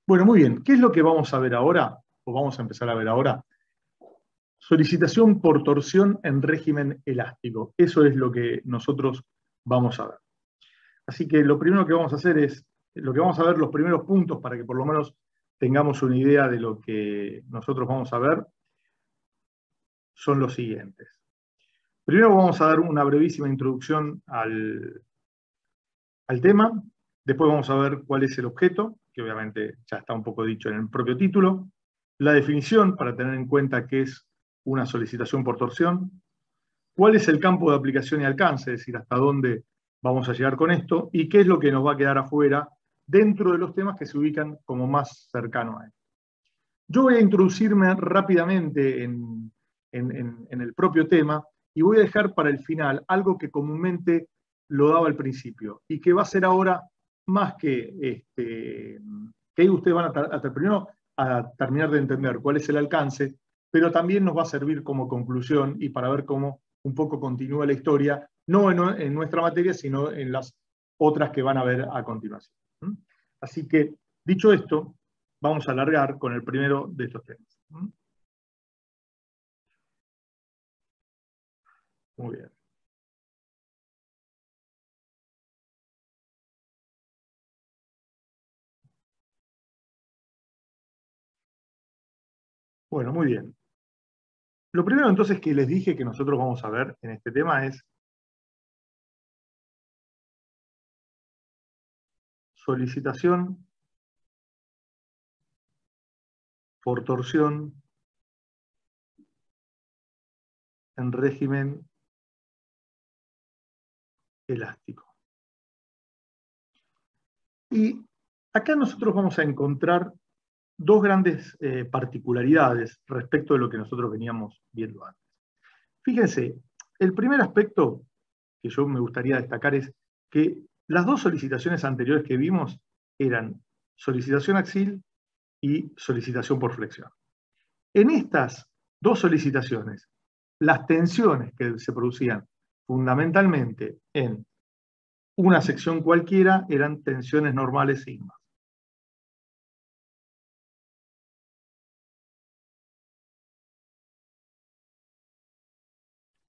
Bueno, muy bien. ¿Qué es lo que vamos a ver ahora? O vamos a empezar a ver ahora. Solicitación por torsión en régimen elástico. Eso es lo que nosotros vamos a ver. Así que lo primero que vamos a hacer es, lo que vamos a ver, los primeros puntos para que por lo menos tengamos una idea de lo que nosotros vamos a ver, son los siguientes. Primero vamos a dar una brevísima introducción al tema, después vamos a ver cuál es el objeto, que obviamente ya está un poco dicho en el propio título, la definición para tener en cuenta qué es una solicitación por torsión, cuál es el campo de aplicación y alcance, es decir, hasta dónde vamos a llegar con esto, y qué es lo que nos va a quedar afuera dentro de los temas que se ubican como más cercano a él. Yo voy a introducirme rápidamente en el propio tema y voy a dejar para el final algo que comúnmente lo daba al principio y que va a ser ahora más que ahí ustedes van primero a terminar de entender cuál es el alcance, pero también nos va a servir como conclusión y para ver cómo un poco continúa la historia, no en nuestra materia, sino en las otras que van a ver a continuación. Así que, dicho esto, vamos a alargar con el primero de estos temas. Muy bien. Bueno, muy bien. Lo primero entonces que les dije que nosotros vamos a ver en este tema es solicitación por torsión en régimen elástico. Y acá nosotros vamos a encontrar dos grandes particularidades respecto de lo que nosotros veníamos viendo antes. Fíjense, el primer aspecto que yo me gustaría destacar es que las dos solicitaciones anteriores que vimos eran solicitación axil y solicitación por flexión. En estas dos solicitaciones, las tensiones que se producían fundamentalmente en una sección cualquiera eran tensiones normales sigma.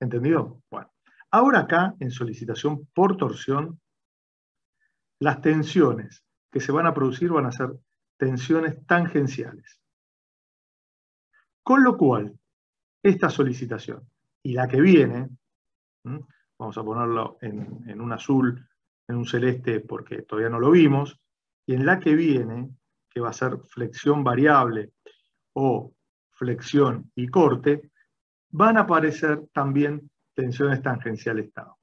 ¿Entendido? Bueno, ahora acá, en solicitación por torsión, las tensiones que se van a producir van a ser tensiones tangenciales. Con lo cual, esta solicitación y la que viene, vamos a ponerlo en un azul, en un celeste porque todavía no lo vimos, y en la que viene, que va a ser flexión variable o flexión y corte, van a aparecer también tensiones tangenciales Tau.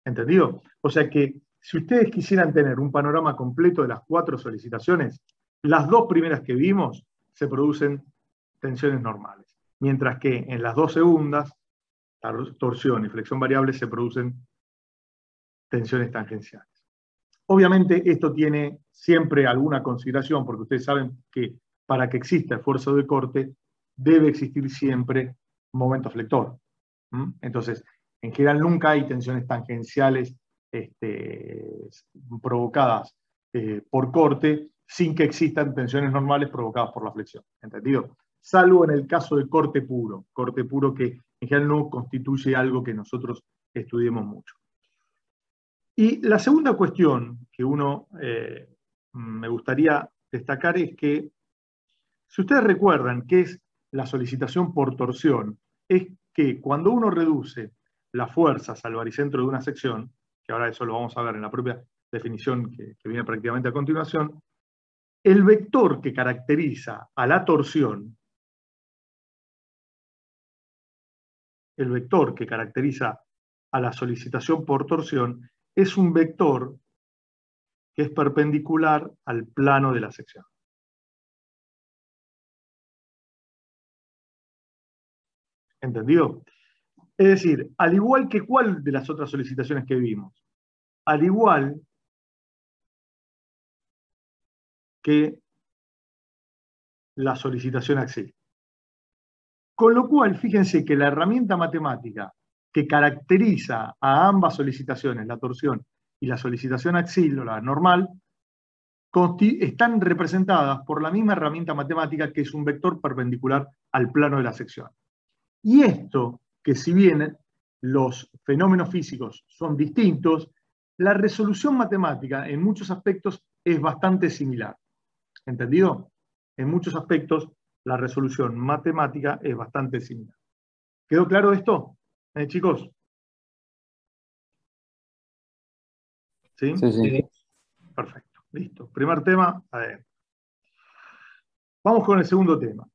¿Entendido? O sea que si ustedes quisieran tener un panorama completo de las cuatro solicitaciones, las dos primeras que vimos se producen tensiones normales, mientras que en las dos segundas, torsión y flexión variable, se producen tensiones tangenciales. Obviamente esto tiene siempre alguna consideración, porque ustedes saben que para que exista esfuerzo de corte debe existir siempre momento flector. Entonces, en general nunca hay tensiones tangenciales provocadas por corte sin que existan tensiones normales provocadas por la flexión. ¿Entendido? Salvo en el caso de corte puro que en general no constituye algo que nosotros estudiemos mucho. Y la segunda cuestión que me gustaría destacar es que, si ustedes recuerdan qué es la solicitación por torsión, es que cuando uno reduce las fuerzas al baricentro de una sección, que ahora eso lo vamos a ver en la propia definición que viene prácticamente a continuación, el vector que caracteriza a la torsión, el vector que caracteriza a la solicitación por torsión, es un vector que es perpendicular al plano de la sección. ¿Entendido? Es decir, al igual que cuál de las otras solicitaciones que vimos, al igual que la solicitación axil. Con lo cual, fíjense que la herramienta matemática que caracteriza a ambas solicitaciones, la torsión y la solicitación axil, o la normal, están representadas por la misma herramienta matemática que es un vector perpendicular al plano de la sección. Y esto, que si bien los fenómenos físicos son distintos, la resolución matemática en muchos aspectos es bastante similar. ¿Entendido? En muchos aspectos la resolución matemática es bastante similar. ¿Quedó claro esto, chicos? ¿Sí? Sí, sí. Perfecto, listo. Primer tema, a ver. Vamos con el segundo tema.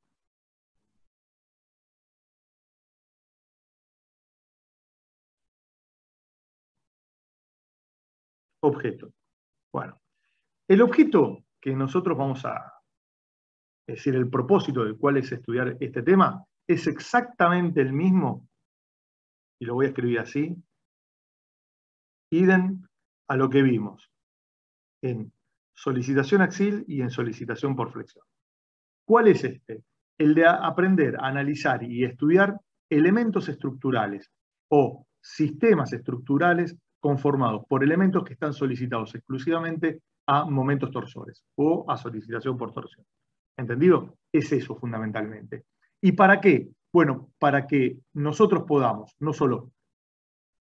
Objeto. Bueno, el objeto que nosotros vamos a, es decir, el propósito del cual es estudiar este tema, es exactamente el mismo, y lo voy a escribir así, idem a lo que vimos en solicitación axil y en solicitación por flexión. ¿Cuál es este? El de aprender a analizar y estudiar elementos estructurales o sistemas estructurales conformados por elementos que están solicitados exclusivamente a momentos torsores o a solicitación por torsión. ¿Entendido? Es eso fundamentalmente. ¿Y para qué? Bueno, para que nosotros podamos no solo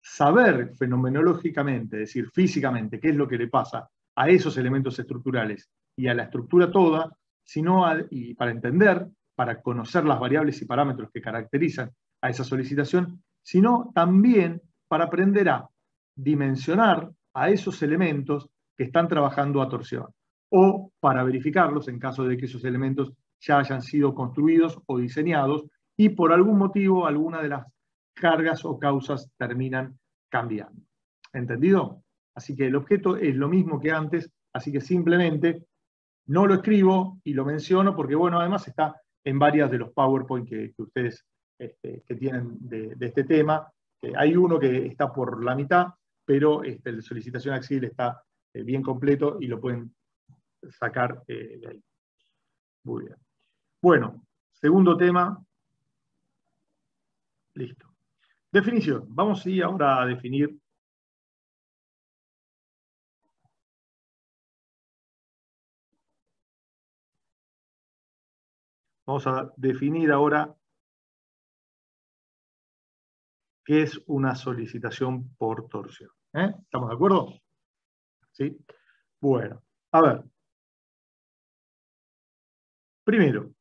saber fenomenológicamente, es decir, físicamente, qué es lo que le pasa a esos elementos estructurales y a la estructura toda, sino y para entender, para conocer las variables y parámetros que caracterizan a esa solicitación, sino también para aprender a dimensionar a esos elementos que están trabajando a torsión, o para verificarlos en caso de que esos elementos ya hayan sido construidos o diseñados y por algún motivo alguna de las cargas o causas terminan cambiando. ¿Entendido? Así que el objeto es lo mismo que antes, así que simplemente no lo escribo y lo menciono porque, bueno, además está en varias de los PowerPoint que ustedes que tienen de este tema. Hay uno que está por la mitad, pero la solicitación axil está bien completo y lo pueden sacar de ahí. Muy bien. Bueno, segundo tema. Listo. Definición. Vamos a ir ahora a definir ahora qué es una solicitación por torsión. ¿Estamos de acuerdo? ¿Sí? Bueno, a ver. Primero,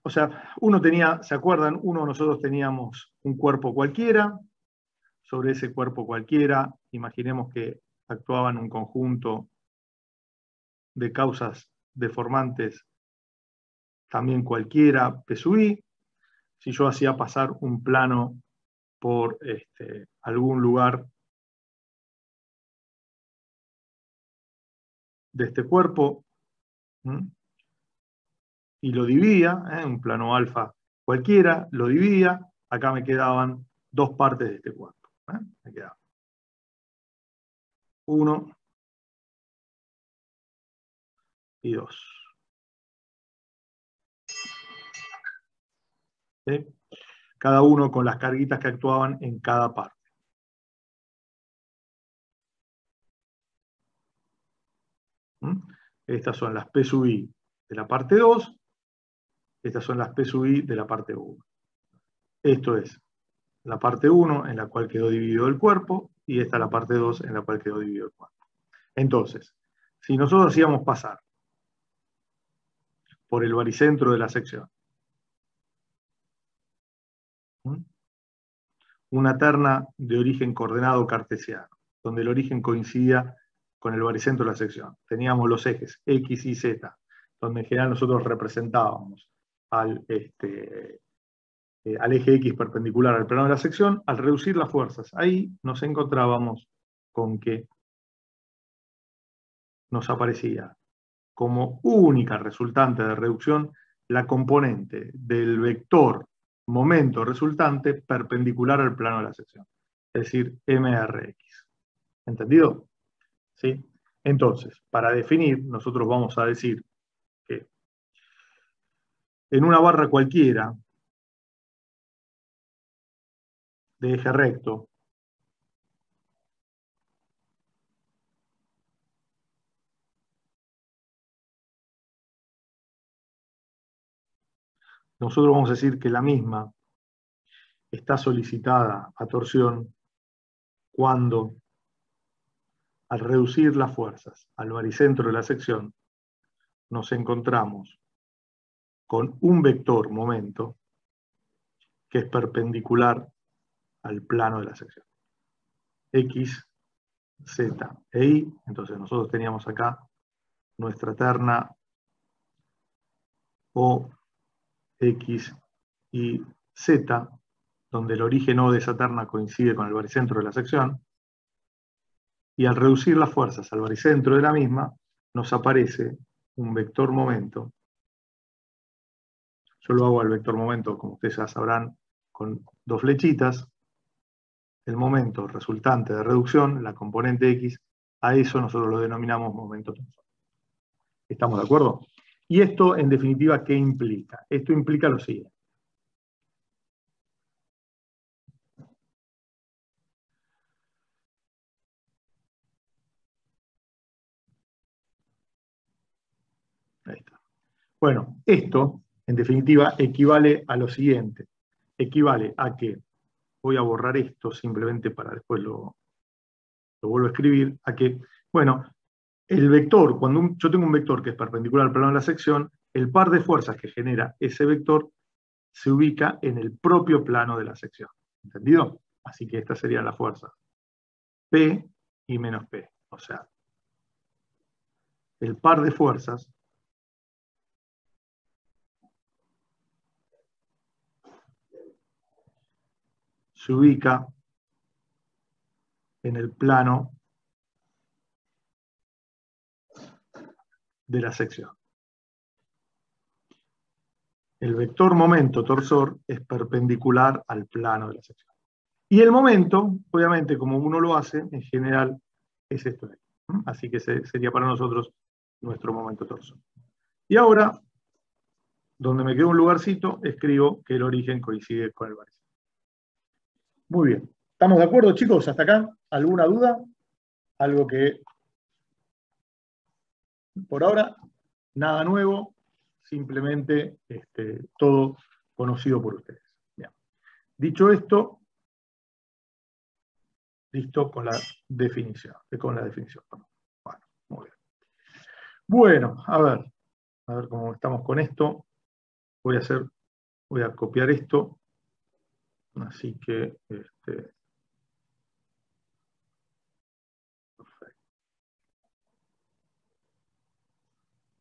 o sea, uno tenía, ¿se acuerdan? Nosotros teníamos un cuerpo cualquiera. Sobre ese cuerpo cualquiera, imaginemos que actuaban un conjunto de causas deformantes, también cualquiera, P sub I. Si yo hacía pasar un plano por algún lugar de este cuerpo, y lo dividía, un plano alfa cualquiera, lo dividía, acá me quedaban dos partes de este cuerpo. Me quedaba 1 y 2. ¿Sí? Cada uno con las carguitas que actuaban en cada parte. Estas son las P sub I de la parte 2, estas son las P sub I de la parte 1. Esto es la parte 1 en la cual quedó dividido el cuerpo, y esta es la parte 2 en la cual quedó dividido el cuerpo. Entonces, si nosotros hacíamos pasar por el baricentro de la sección una terna de origen coordenado cartesiano, donde el origen coincidía con el baricentro de la sección. Teníamos los ejes X y Z, donde en general nosotros representábamos al eje X perpendicular al plano de la sección. Al reducir las fuerzas, ahí nos encontrábamos con que nos aparecía como única resultante de reducción la componente del vector momento resultante perpendicular al plano de la sección, es decir, MRX. ¿Entendido? ¿Sí? Entonces, para definir, nosotros vamos a decir que en una barra cualquiera de eje recto, nosotros vamos a decir que la misma está solicitada a torsión cuando, al reducir las fuerzas al baricentro de la sección, nos encontramos con un vector momento que es perpendicular al plano de la sección. X, Z e Y. Entonces nosotros teníamos acá nuestra terna O, X y Z, donde el origen O de esa terna coincide con el baricentro de la sección, y al reducir las fuerzas al baricentro de la misma, nos aparece un vector momento. Yo lo hago al vector momento, como ustedes ya sabrán, con dos flechitas. El momento resultante de reducción, la componente X, a eso nosotros lo denominamos momento tensor. ¿Estamos de acuerdo? Y esto, en definitiva, ¿qué implica? Esto implica lo siguiente. Ahí está. Bueno, esto, en definitiva, equivale a lo siguiente. Equivale a que, voy a borrar esto simplemente para después lo vuelvo a escribir, a que, bueno, el vector, cuando yo tengo un vector que es perpendicular al plano de la sección, el par de fuerzas que genera ese vector se ubica en el propio plano de la sección. ¿Entendido? Así que estas serían las fuerzas P y menos P. O sea, el par de fuerzas se ubica en el plano de la sección. El vector momento torsor es perpendicular al plano de la sección. Y el momento, obviamente, como uno lo hace, en general, es esto de aquí. Así que sería para nosotros nuestro momento torsor. Y ahora, donde me queda un lugarcito, escribo que el origen coincide con el baricentro. Muy bien. ¿Estamos de acuerdo, chicos? ¿Hasta acá? ¿Alguna duda? Algo que, por ahora, nada nuevo, simplemente todo conocido por ustedes. Bien. Dicho esto, listo con la definición. Bueno, muy bien. Bueno, a ver cómo estamos con esto. Voy a copiar esto. Así que, perfecto.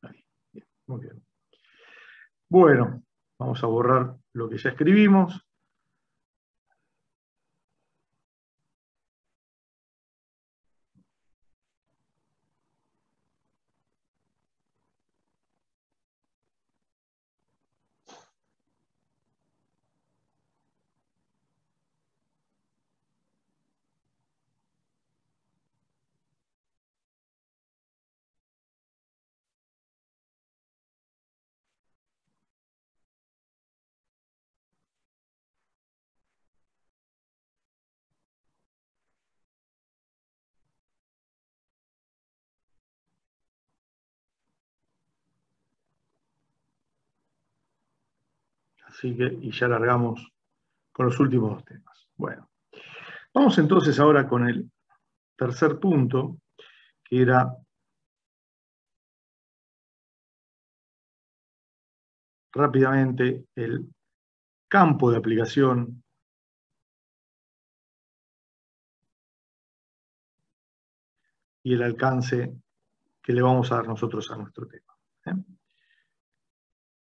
Ahí, bien, muy bien. Bueno, vamos a borrar lo que ya escribimos. Así que, y ya largamos con los últimos dos temas. Bueno, vamos entonces ahora con el tercer punto, que era rápidamente el campo de aplicación y el alcance que le vamos a dar nosotros a nuestro tema.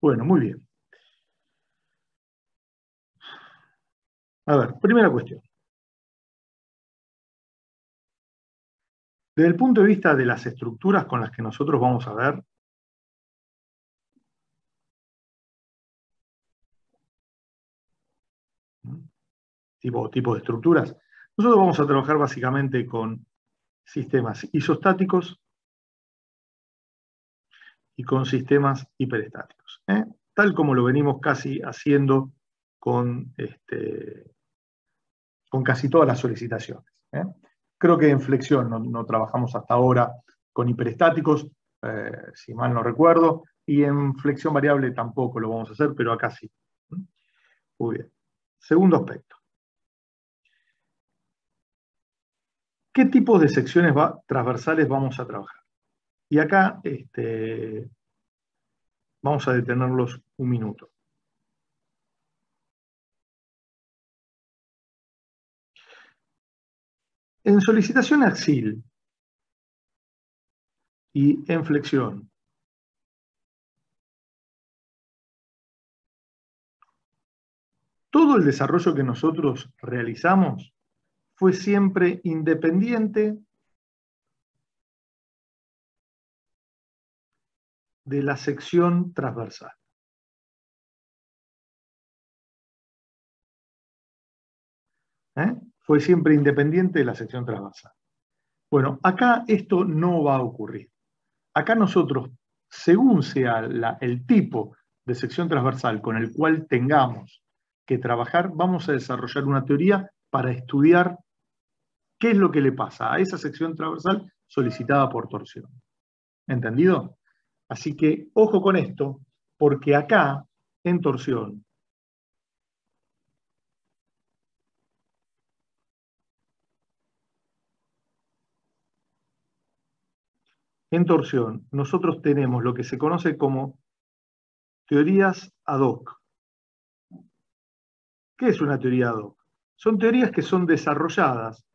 Bueno, muy bien. A ver, primera cuestión. Desde el punto de vista de las estructuras con las que nosotros vamos a ver, tipo de estructuras, nosotros vamos a trabajar básicamente con sistemas isostáticos y con sistemas hiperestáticos, tal como lo venimos casi haciendo con casi todas las solicitaciones. Creo que en flexión no trabajamos hasta ahora con hiperestáticos, si mal no recuerdo, Y en flexión variable tampoco lo vamos a hacer, pero acá sí. Muy bien. Segundo aspecto. ¿Qué tipos de secciones transversales vamos a trabajar? Y acá vamos a detenerlos un minuto. En solicitación axil y en flexión, todo el desarrollo que nosotros realizamos fue siempre independiente de la sección transversal. Fue siempre independiente de la sección transversal. Bueno, acá esto no va a ocurrir. Acá nosotros, según sea el tipo de sección transversal con el cual tengamos que trabajar, vamos a desarrollar una teoría para estudiar qué es lo que le pasa a esa sección transversal solicitada por torsión. ¿Entendido? Así que ojo con esto, porque acá, en torsión, nosotros tenemos lo que se conoce como teorías ad hoc. ¿Qué es una teoría ad hoc? Son teorías que son desarrolladas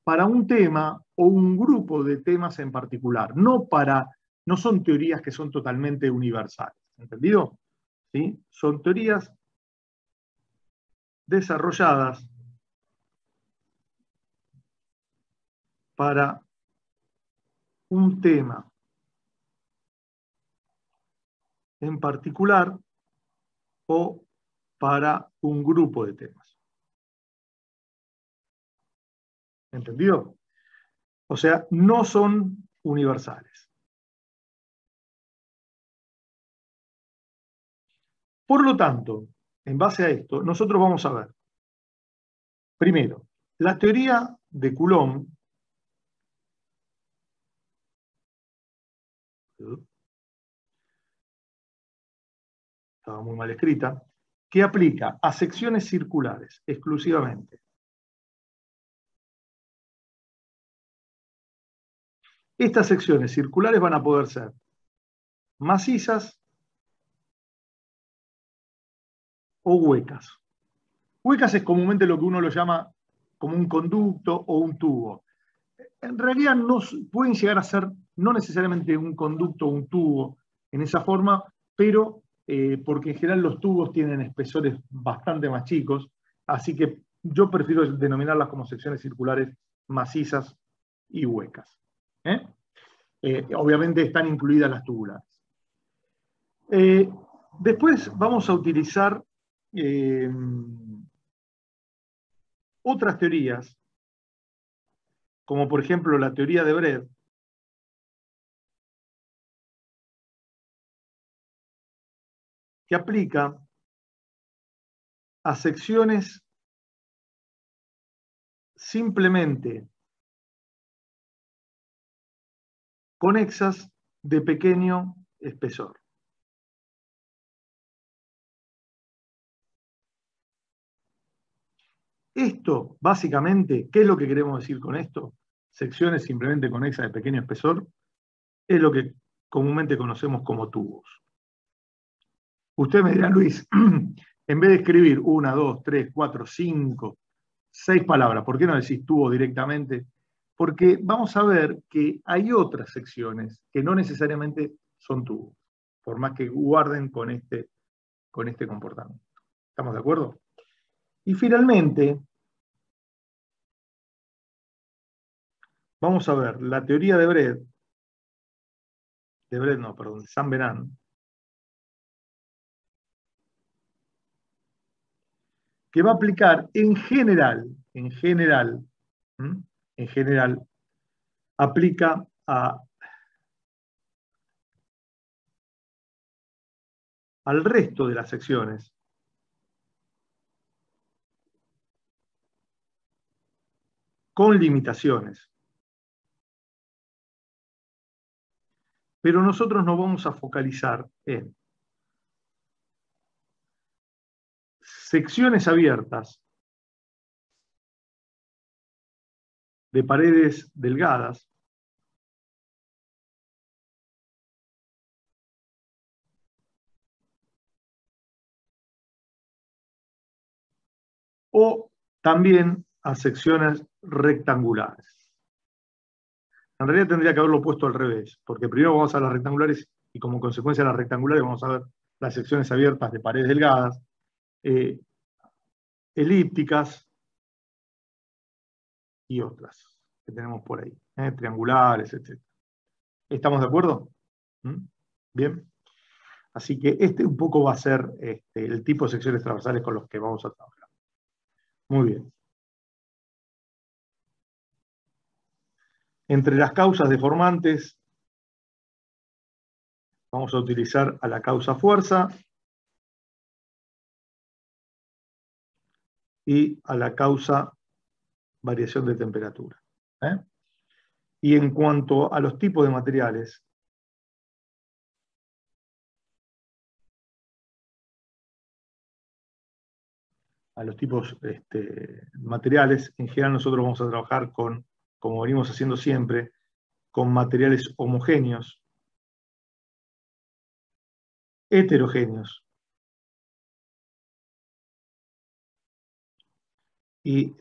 para un tema o un grupo de temas en particular, no son teorías que son totalmente universales. ¿Entendido? ¿Sí? Son teorías desarrolladas para un tema en particular o para un grupo de temas. ¿Entendido? O sea, no son universales. Por lo tanto, en base a esto, nosotros vamos a ver, primero, la teoría de Coulomb estaba muy mal escrita, que aplica a secciones circulares exclusivamente. Estas secciones circulares van a poder ser macizas o huecas. Huecas es comúnmente lo que uno lo llama como un conducto o un tubo. En realidad no pueden llegar a ser no necesariamente un conducto o un tubo en esa forma, pero porque en general los tubos tienen espesores bastante más chicos, así que yo prefiero denominarlas como secciones circulares macizas y huecas. Obviamente están incluidas las tubulares. Después vamos a utilizar otras teorías, como por ejemplo la teoría de Brett, que aplica a secciones simplemente conexas de pequeño espesor. Esto, básicamente, ¿qué es lo que queremos decir con esto? Secciones simplemente conexas de pequeño espesor, es lo que comúnmente conocemos como tubos. Usted me dirá, Luis, en vez de escribir 1, 2, 3, 4, 5, 6 palabras, ¿por qué no decís tubo directamente? Porque vamos a ver que hay otras secciones que no necesariamente son tubos, por más que guarden con este comportamiento. ¿Estamos de acuerdo? Y finalmente, vamos a ver la teoría de Brett, de San Benan, que va a aplicar en general, aplica al resto de las secciones con limitaciones. Pero nosotros nos vamos a focalizar en secciones abiertas de paredes delgadas o también a secciones rectangulares. En realidad tendría que haberlo puesto al revés, porque primero vamos a las rectangulares y como consecuencia de las rectangulares vamos a ver las secciones abiertas de paredes delgadas, elípticas y otras que tenemos por ahí, triangulares, etc. ¿Estamos de acuerdo? ¿Mm? Bien. Así que este un poco va a ser el tipo de secciones transversales con los que vamos a trabajar. Muy bien. Entre las causas deformantes vamos a utilizar a la causa fuerza y a la causa variación de temperatura. Y en cuanto a los tipos de materiales, materiales, en general nosotros vamos a trabajar con, como venimos haciendo siempre, con materiales homogéneos, heterogéneos y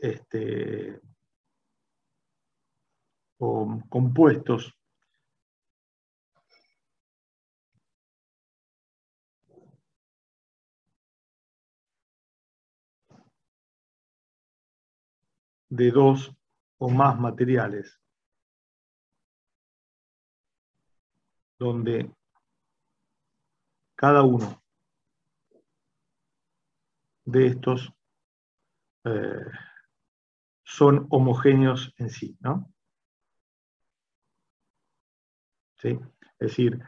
o compuestos de dos o más materiales, donde cada uno de estos son homogéneos en sí, ¿no? ¿Sí? Es decir,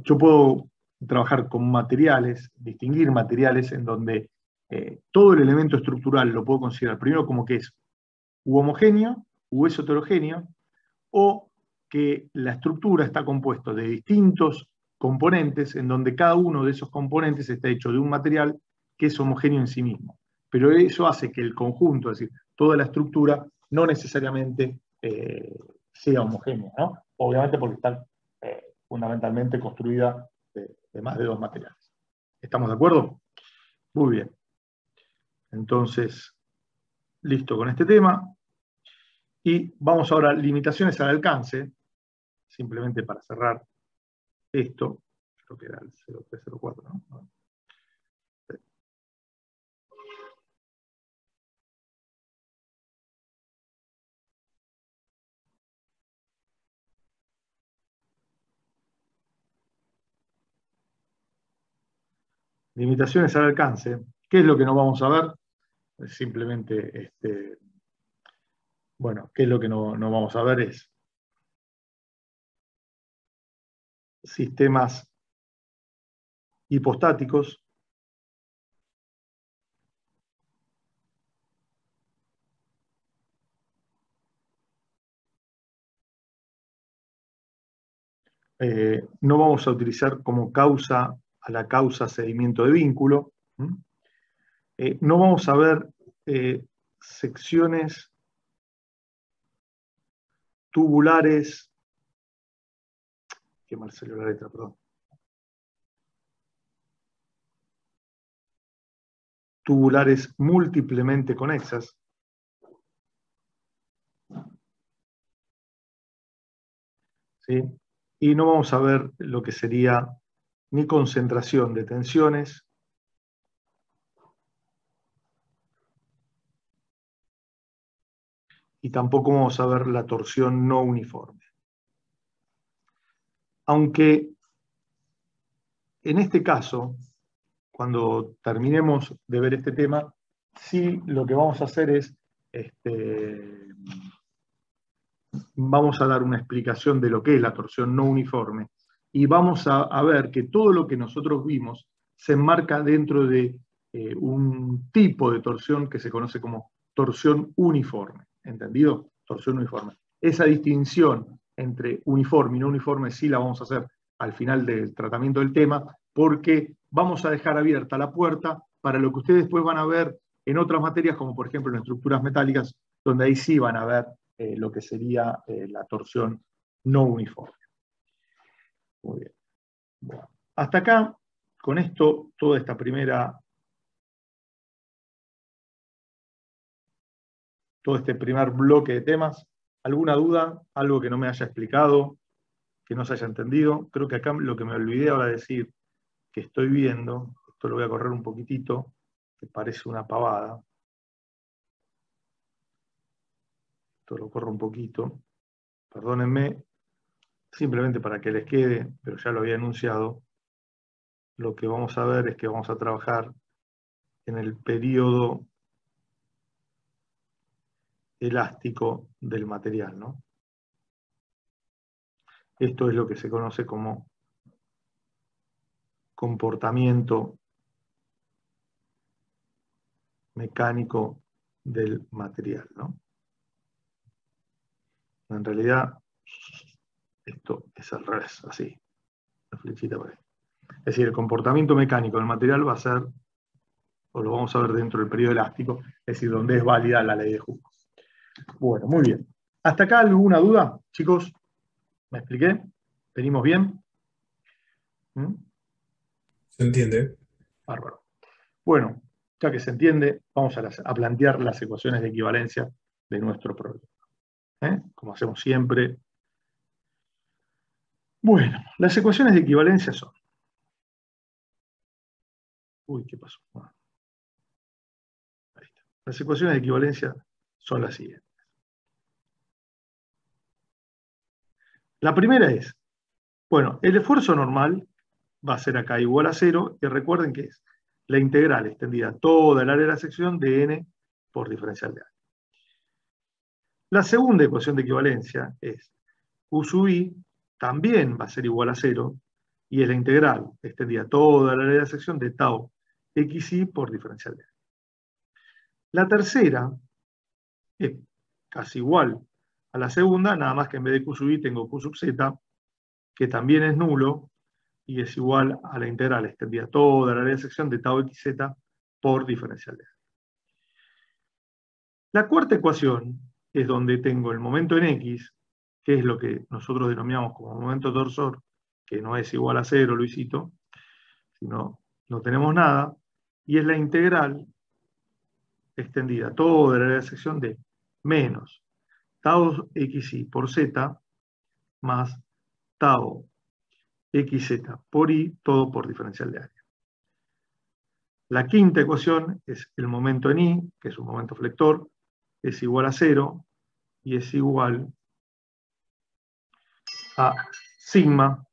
yo puedo trabajar con materiales, distinguir materiales en donde todo el elemento estructural lo puedo considerar primero como que es u homogéneo, u es heterogéneo, o que la estructura está compuesta de distintos componentes en donde cada uno de esos componentes está hecho de un material que es homogéneo en sí mismo. Pero eso hace que el conjunto, es decir, toda la estructura, no necesariamente sea homogénea, ¿no? Obviamente porque está fundamentalmente construida de más de dos materiales. ¿Estamos de acuerdo? Muy bien. Entonces, listo con este tema. Y vamos ahora a limitaciones al alcance, simplemente para cerrar esto, creo que era el 0304, ¿no? Limitaciones al alcance. ¿Qué es lo que no vamos a ver? Simplemente, bueno, ¿qué es lo que no vamos a ver? Es sistemas hipostáticos, no vamos a utilizar como causa a la causa seguimiento de vínculo. No vamos a ver secciones tubulares, qué mal salió la letra, perdón. Tubulares múltiplemente conexas. ¿Sí? Y no vamos a ver lo que sería ni concentración de tensiones, y tampoco vamos a ver la torsión no uniforme. Aunque en este caso, cuando terminemos de ver este tema, sí lo que vamos a hacer es, vamos a dar una explicación de lo que es la torsión no uniforme, y vamos a ver que todo lo que nosotros vimos se enmarca dentro de un tipo de torsión que se conoce como torsión uniforme. ¿Entendido? Torsión uniforme. Esa distinción entre uniforme y no uniforme sí la vamos a hacer al final del tratamiento del tema, porque vamos a dejar abierta la puerta para lo que ustedes después van a ver en otras materias, como por ejemplo en estructuras metálicas, donde ahí sí van a ver lo que sería la torsión no uniforme. Muy bien. Bueno, hasta acá, con esto, todo este primer bloque de temas. ¿Alguna duda? ¿Algo que no me haya explicado? ¿Que no se haya entendido? Creo que acá lo que me olvidé ahora de decir, que estoy viendo, esto lo voy a correr un poquitito, que parece una pavada. Esto lo corro un poquito. Perdónenme, simplemente para que les quede, pero ya lo había anunciado. Lo que vamos a ver es que vamos a trabajar en el periodo elástico del material, ¿no? Esto es lo que se conoce como comportamiento mecánico del material, ¿no? En realidad, esto es al revés, así, la flechita por ahí. Es decir, el comportamiento mecánico del material va a ser, o lo vamos a ver dentro del periodo elástico, es decir, donde es válida la ley de Hooke. Bueno, muy bien. ¿Hasta acá alguna duda, chicos? ¿Me expliqué? ¿Venimos bien? ¿Mm? ¿Se entiende? Bárbaro. Bueno, ya que se entiende, vamos a plantear las ecuaciones de equivalencia de nuestro problema. Como hacemos siempre. Bueno, las ecuaciones de equivalencia son... Uy, ¿qué pasó? Bueno, ahí está. Las ecuaciones de equivalencia son las siguientes. La primera es, bueno, el esfuerzo normal va a ser acá igual a 0, y recuerden que es la integral extendida toda el área de la sección de n por diferencial de a. La segunda ecuación de equivalencia es u sub i también va a ser igual a 0, y es la integral extendida toda el área de la sección de tau xi por diferencial de a. La tercera es casi igual a la segunda, nada más que en vez de q sub i tengo q sub z, que también es nulo, y es igual a la integral extendida toda la área de sección de tau xz por diferencial de a. La cuarta ecuación es donde tengo el momento en x, que es lo que nosotros denominamos como momento torsor, que no es igual a 0, Luisito, sino no tenemos nada, y es la integral extendida toda la área de sección de menos tau xi por z más tau xz por i, todo por diferencial de área. La quinta ecuación es el momento en i, que es un momento flector, es igual a 0 y es igual a sigma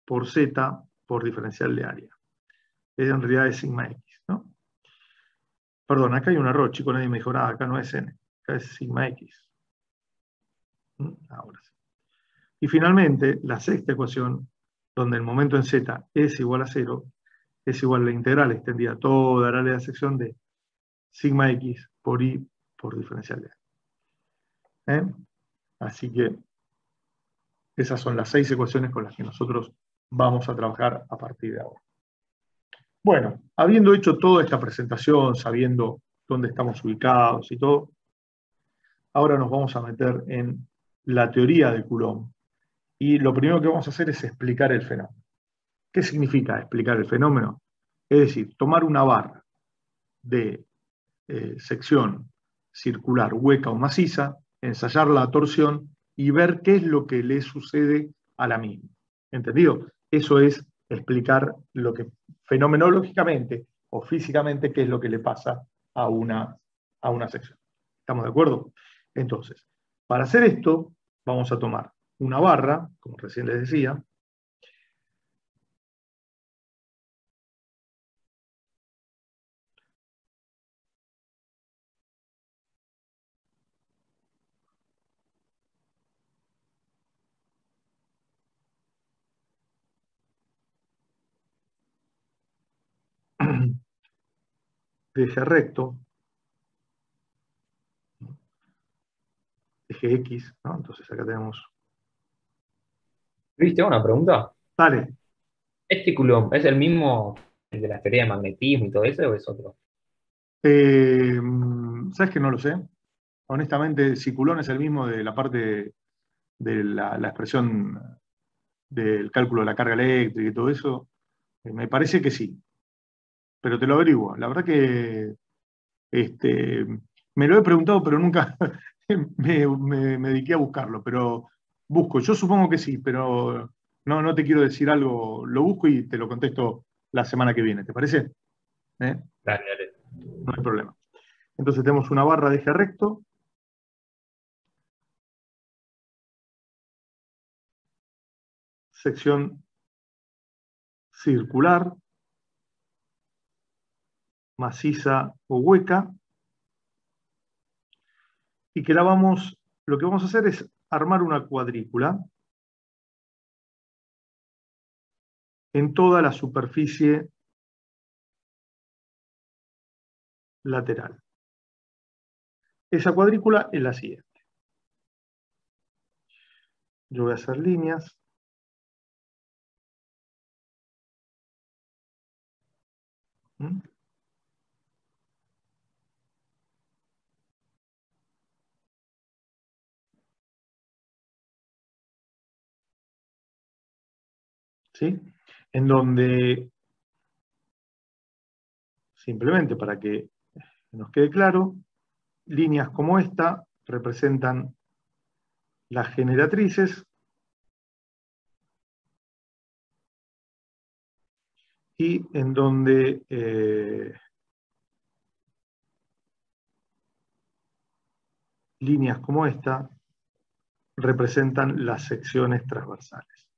por z por diferencial de área. En realidad es sigma x, ¿no? Perdón, acá hay un error, chicos, nadie me dijo nada, acá no es n, acá es sigma x. Ahora sí. Y finalmente, la sexta ecuación, donde el momento en z es igual a 0, es igual a la integral extendida toda la área de la sección de sigma x por i por diferencial de a. Así que esas son las 6 ecuaciones con las que nosotros vamos a trabajar a partir de ahora. Bueno, habiendo hecho toda esta presentación, sabiendo dónde estamos ubicados y todo, ahora nos vamos a meter en la teoría de Coulomb. Y lo primero que vamos a hacer es explicar el fenómeno. ¿Qué significa explicar el fenómeno? Es decir, tomar una barra de sección circular hueca o maciza, ensayar la torsión y ver qué es lo que le sucede a la misma. ¿Entendido? Eso es explicar lo que fenomenológicamente o físicamente qué es lo que le pasa a una sección. ¿Estamos de acuerdo? Entonces, para hacer esto, vamos a tomar una barra, como recién les decía, de eje recto, eje X, ¿no? Entonces acá tenemos ¿Viste una pregunta? Dale. ¿Este Coulomb es el mismo el de la teoría de magnetismo y todo eso o es otro? ¿Sabes que no lo sé? Honestamente, si Coulomb es el mismo de la parte de la expresión del cálculo de la carga eléctrica y todo eso, me parece que sí, pero te lo averiguo. La verdad que este, me lo he preguntado, pero nunca me dediqué a buscarlo, pero busco. Yo supongo que sí, pero no te quiero decir algo, lo busco y te lo contesto la semana que viene, ¿te parece? ¿Eh? Dale, dale. No hay problema. Entonces tenemos una barra de eje recto, sección circular, maciza o hueca, y que lo que vamos a hacer es armar una cuadrícula en toda la superficie lateral. Esa cuadrícula es la siguiente. Yo voy a hacer líneas. ¿Mm? ¿Sí? En donde, simplemente para que nos quede claro, líneas como esta representan las generatrices y en donde líneas como esta representan las secciones transversales.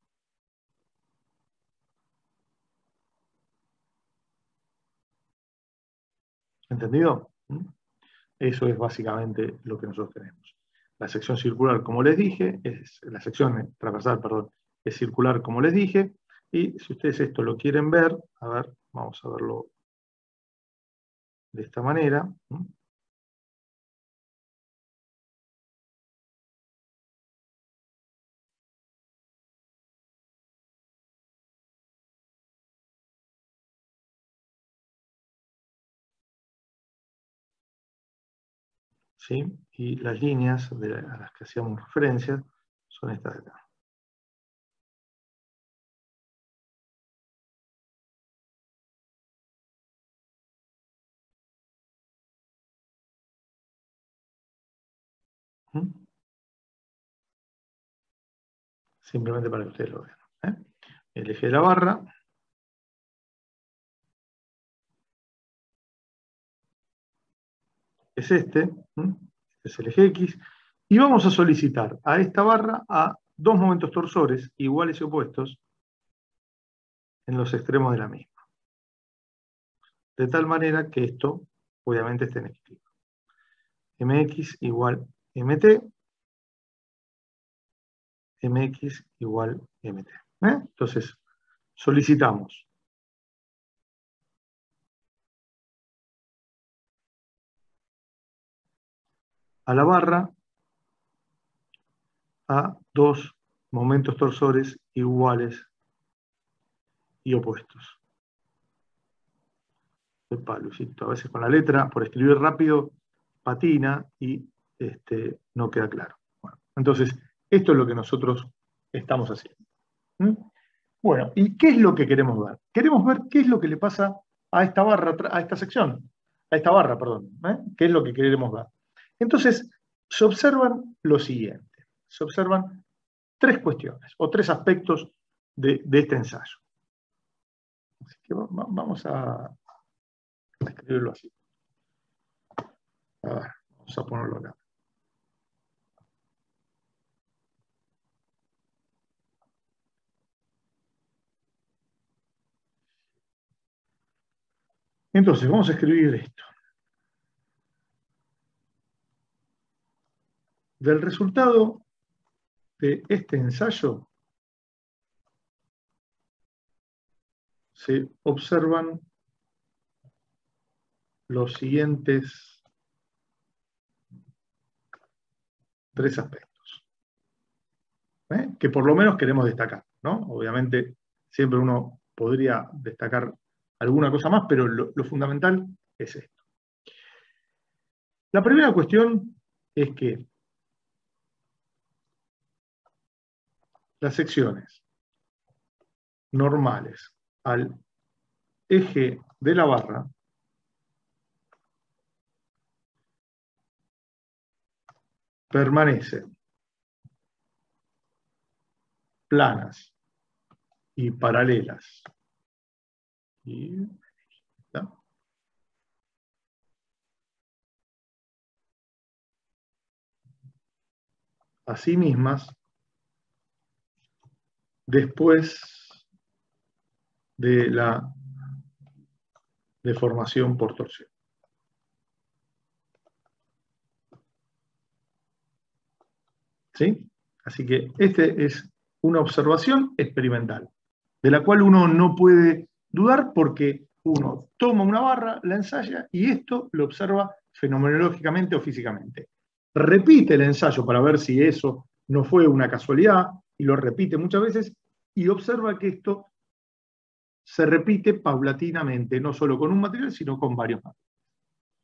¿Entendido? ¿Mm? Eso es básicamente lo que nosotros tenemos. La sección circular, como les dije, la sección transversal, perdón, es circular, como les dije, y si ustedes esto lo quieren ver, a ver, vamos a verlo de esta manera. ¿Sí? Y las líneas a las que hacíamos referencia son estas de acá. ¿Mm? Simplemente para que ustedes lo vean. ¿Eh? El eje de la barra es este. ¿Mm? Este es el eje X. Y vamos a solicitar a esta barra a dos momentos torsores iguales y opuestos en los extremos de la misma. De tal manera que esto, obviamente, esté en equilibrio. Mx igual Mt, Mx igual Mt. Entonces, solicitamos a la barra a dos momentos torsores iguales y opuestos. Epa, Luisito, a veces con la letra, por escribir rápido, patina y no queda claro. Bueno, entonces, esto es lo que nosotros estamos haciendo. ¿Mm? Bueno, ¿y qué es lo que queremos ver? Queremos ver qué es lo que le pasa a esta barra, a esta sección, a esta barra, perdón, ¿qué es lo que queremos ver? Entonces, se observan lo siguiente, se observan tres cuestiones o tres aspectos de este ensayo. Así que vamos a escribirlo así. A ver, vamos a ponerlo acá. Entonces, vamos a escribir esto. Del resultado de este ensayo se observan los siguientes tres aspectos, que por lo menos queremos destacar. ¿no? Obviamente, siempre uno podría destacar alguna cosa más, pero lo fundamental es esto. La primera cuestión es que las secciones normales al eje de la barra permanecen planas y paralelas. Y, ¿no? A sí mismas después de la deformación por torsión. ¿Sí? Así que esta es una observación experimental, de la cual uno no puede dudar porque uno toma una barra, la ensaya y esto lo observa fenomenológicamente o físicamente. Repite el ensayo para ver si eso no fue una casualidad y lo repite muchas veces y observa que esto se repite paulatinamente, no solo con un material, sino con varios materiales.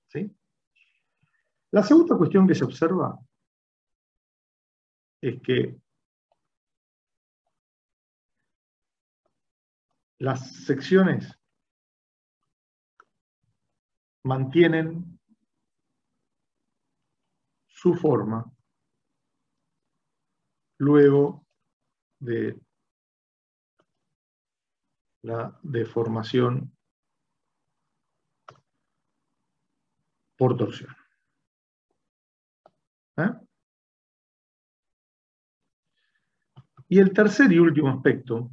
¿Sí? La segunda cuestión que se observa es que las secciones mantienen su forma luego de la deformación por torsión. ¿Eh? Y el tercer y último aspecto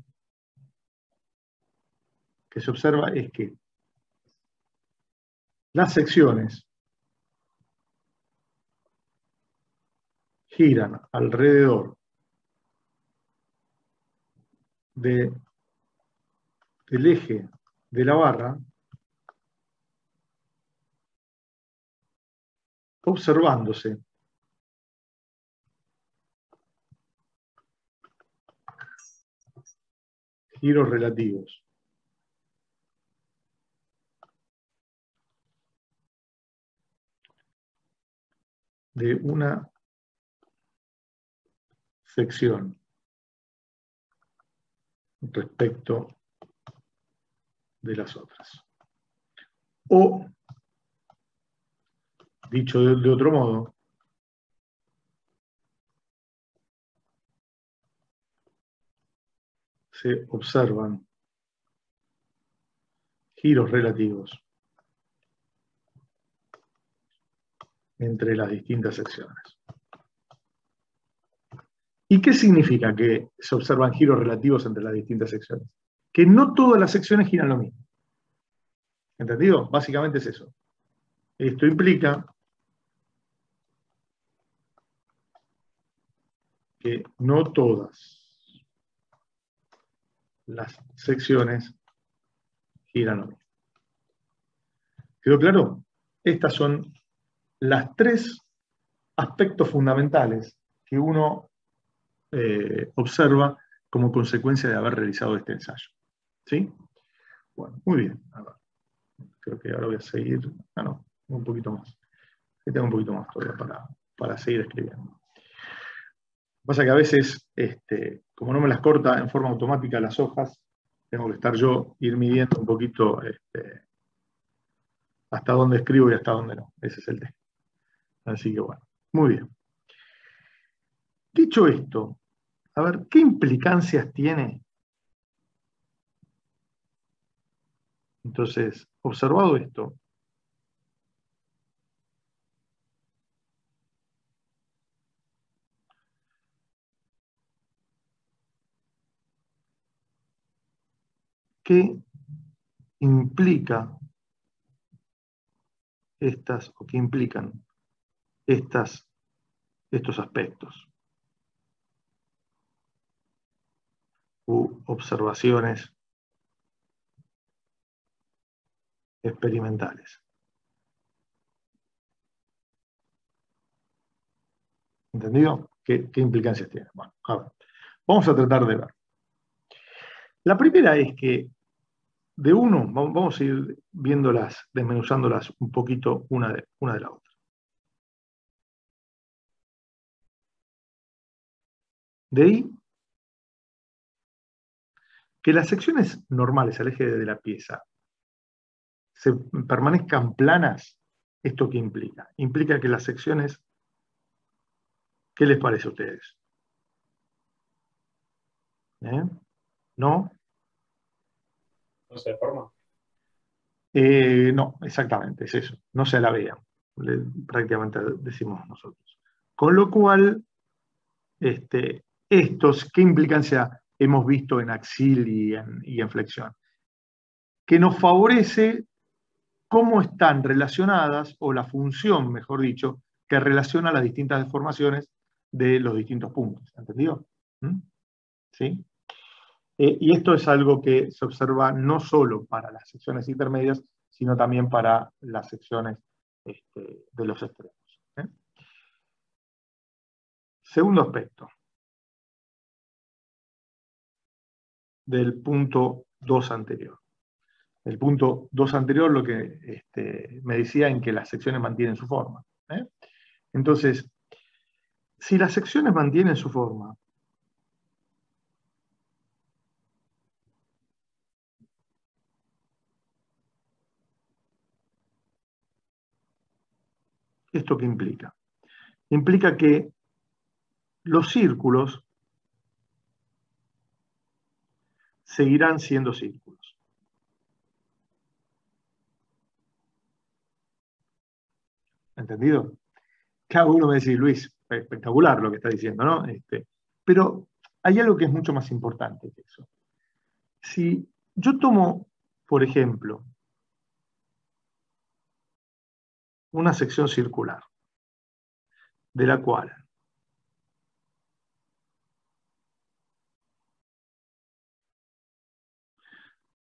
que se observa es que las secciones giran alrededor del eje de la barra, observándose giros relativos de una sección respecto de las otras. O, dicho de otro modo, se observan giros relativos entre las distintas secciones. ¿Y qué significa que se observan giros relativos entre las distintas secciones? Que no todas las secciones giran lo mismo. ¿Entendido? Básicamente es eso. Esto implica que no todas las secciones giran lo mismo. ¿Quedó claro? Estas son las tres aspectos fundamentales que uno observa como consecuencia de haber realizado este ensayo. ¿Sí? Bueno, muy bien. A ver, creo que ahora voy a seguir. Ah, no, un poquito más. Que tengo un poquito más todavía para seguir escribiendo. Pasa que a veces, como no me las corta en forma automática las hojas, tengo que estar yo, ir midiendo un poquito hasta dónde escribo y hasta dónde no. Ese es el tema. Así que bueno, muy bien. Dicho esto, a ver, ¿qué implicancias tiene? Entonces, observado esto, ¿qué implica estas o qué implican estos aspectos u observaciones experimentales? ¿Entendido? ¿Qué implicancias tiene? Bueno, a ver, vamos a tratar de ver. La primera es que de uno, vamos a ir viéndolas, desmenuzándolas un poquito una de la otra. De ahí, que las secciones normales al eje de la pieza se permanezcan planas, ¿esto qué implica? Implica que las secciones, ¿qué les parece a ustedes? ¿No? No se deforma. No, exactamente, es eso. No se la vean, prácticamente decimos nosotros. Con lo cual, estos, ¿qué implicancia hemos visto en axil y en flexión? Que nos favorece cómo están relacionadas, o la función, mejor dicho, que relaciona las distintas deformaciones de los distintos puntos. ¿Entendido? ¿Sí? Y esto es algo que se observa no solo para las secciones intermedias, sino también para las secciones de los extremos. Segundo aspecto del punto 2 anterior. El punto 2 anterior lo que me decía en que las secciones mantienen su forma. Entonces, si las secciones mantienen su forma, ¿esto qué implica? Implica que los círculos seguirán siendo círculos. ¿Entendido? Cada uno me dice, Luis, espectacular lo que está diciendo, ¿no? Pero hay algo que es mucho más importante que eso. Si yo tomo, por ejemplo, una sección circular, de la cual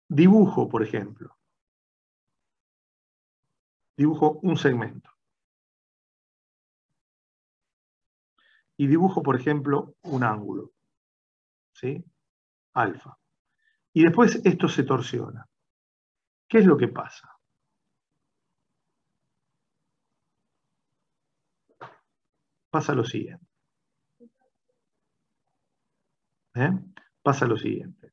dibujo, por ejemplo, dibujo un segmento, y dibujo, por ejemplo, un ángulo, ¿sí? Alfa. Y después esto se torsiona. ¿Qué es lo que pasa? Pasa lo siguiente. Pasa lo siguiente.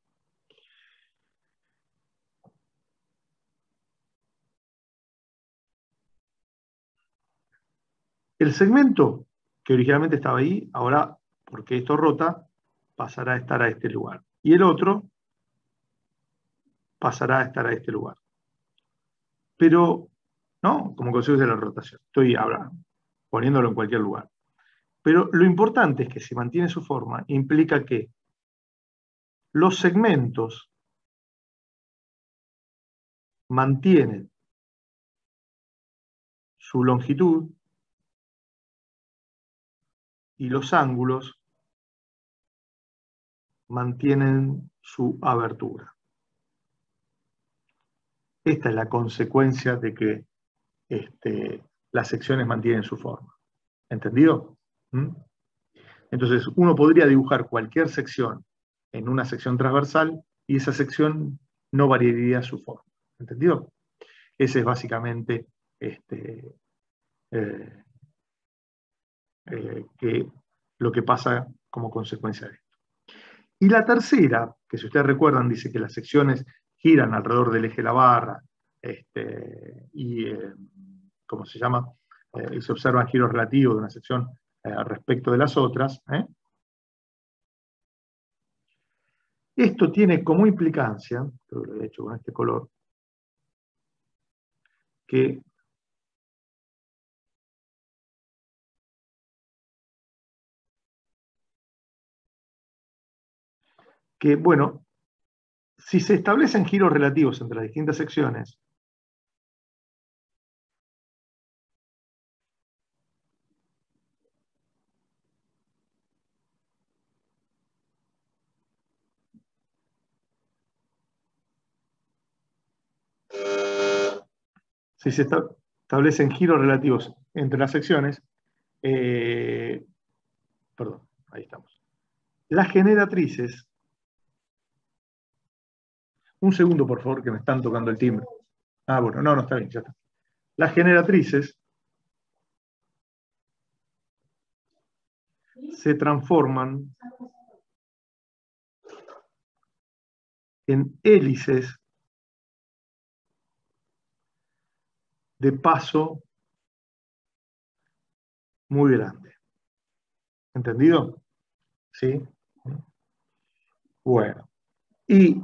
El segmento que originalmente estaba ahí, ahora, porque esto rota, pasará a estar a este lugar. Y el otro pasará a estar a este lugar. Pero, ¿no? Como consecuencia de la rotación. Estoy ahora poniéndolo en cualquier lugar. Pero lo importante es que si mantiene su forma, implica que los segmentos mantienen su longitud y los ángulos mantienen su abertura. Esta es la consecuencia de que las secciones mantienen su forma. ¿Entendido? Entonces, uno podría dibujar cualquier sección en una sección transversal y esa sección no variaría su forma. ¿Entendido? Ese es básicamente lo que pasa como consecuencia de esto. Y la tercera, que si ustedes recuerdan, dice que las secciones giran alrededor del eje de la barra y, ¿cómo se llama? Y se observan giros relativos de una sección respecto de las otras. Esto tiene como implicancia, creo que lo he hecho con este color, bueno, si se establecen giros relativos entre las distintas secciones, si se establecen giros relativos entre las secciones, perdón, ahí estamos. Las generatrices Un segundo, por favor, que me están tocando el timbre. Ah, bueno, no, está bien, ya está. Las generatrices se transforman en hélices de paso muy grande. ¿Entendido? ¿Sí? Bueno. Y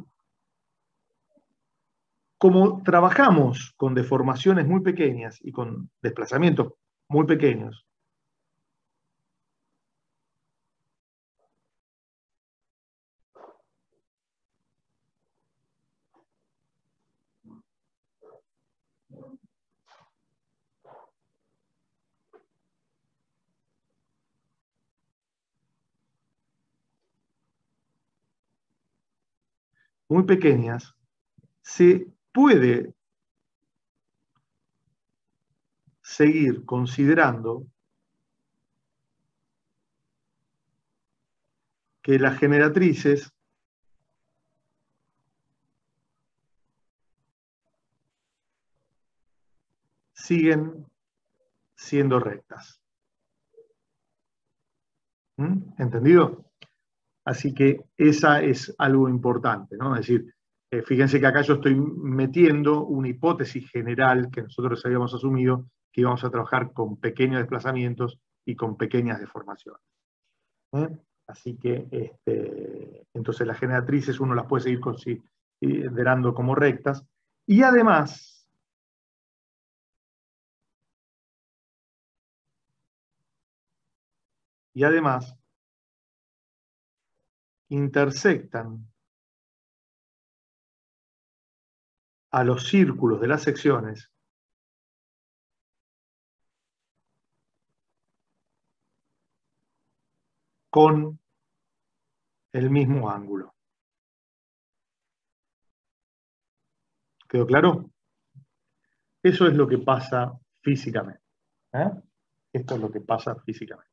como trabajamos con deformaciones muy pequeñas y con desplazamientos muy pequeños, se puede seguir considerando que las generatrices siguen siendo rectas. ¿Entendido? Así que esa es algo importante, ¿no? Es decir, fíjense que acá yo estoy metiendo una hipótesis general que nosotros habíamos asumido, que íbamos a trabajar con pequeños desplazamientos y con pequeñas deformaciones. Así que, entonces las generatrices uno las puede seguir considerando como rectas. Y además intersectan a los círculos de las secciones con el mismo ángulo. ¿Quedó claro? Eso es lo que pasa físicamente. Esto es lo que pasa físicamente.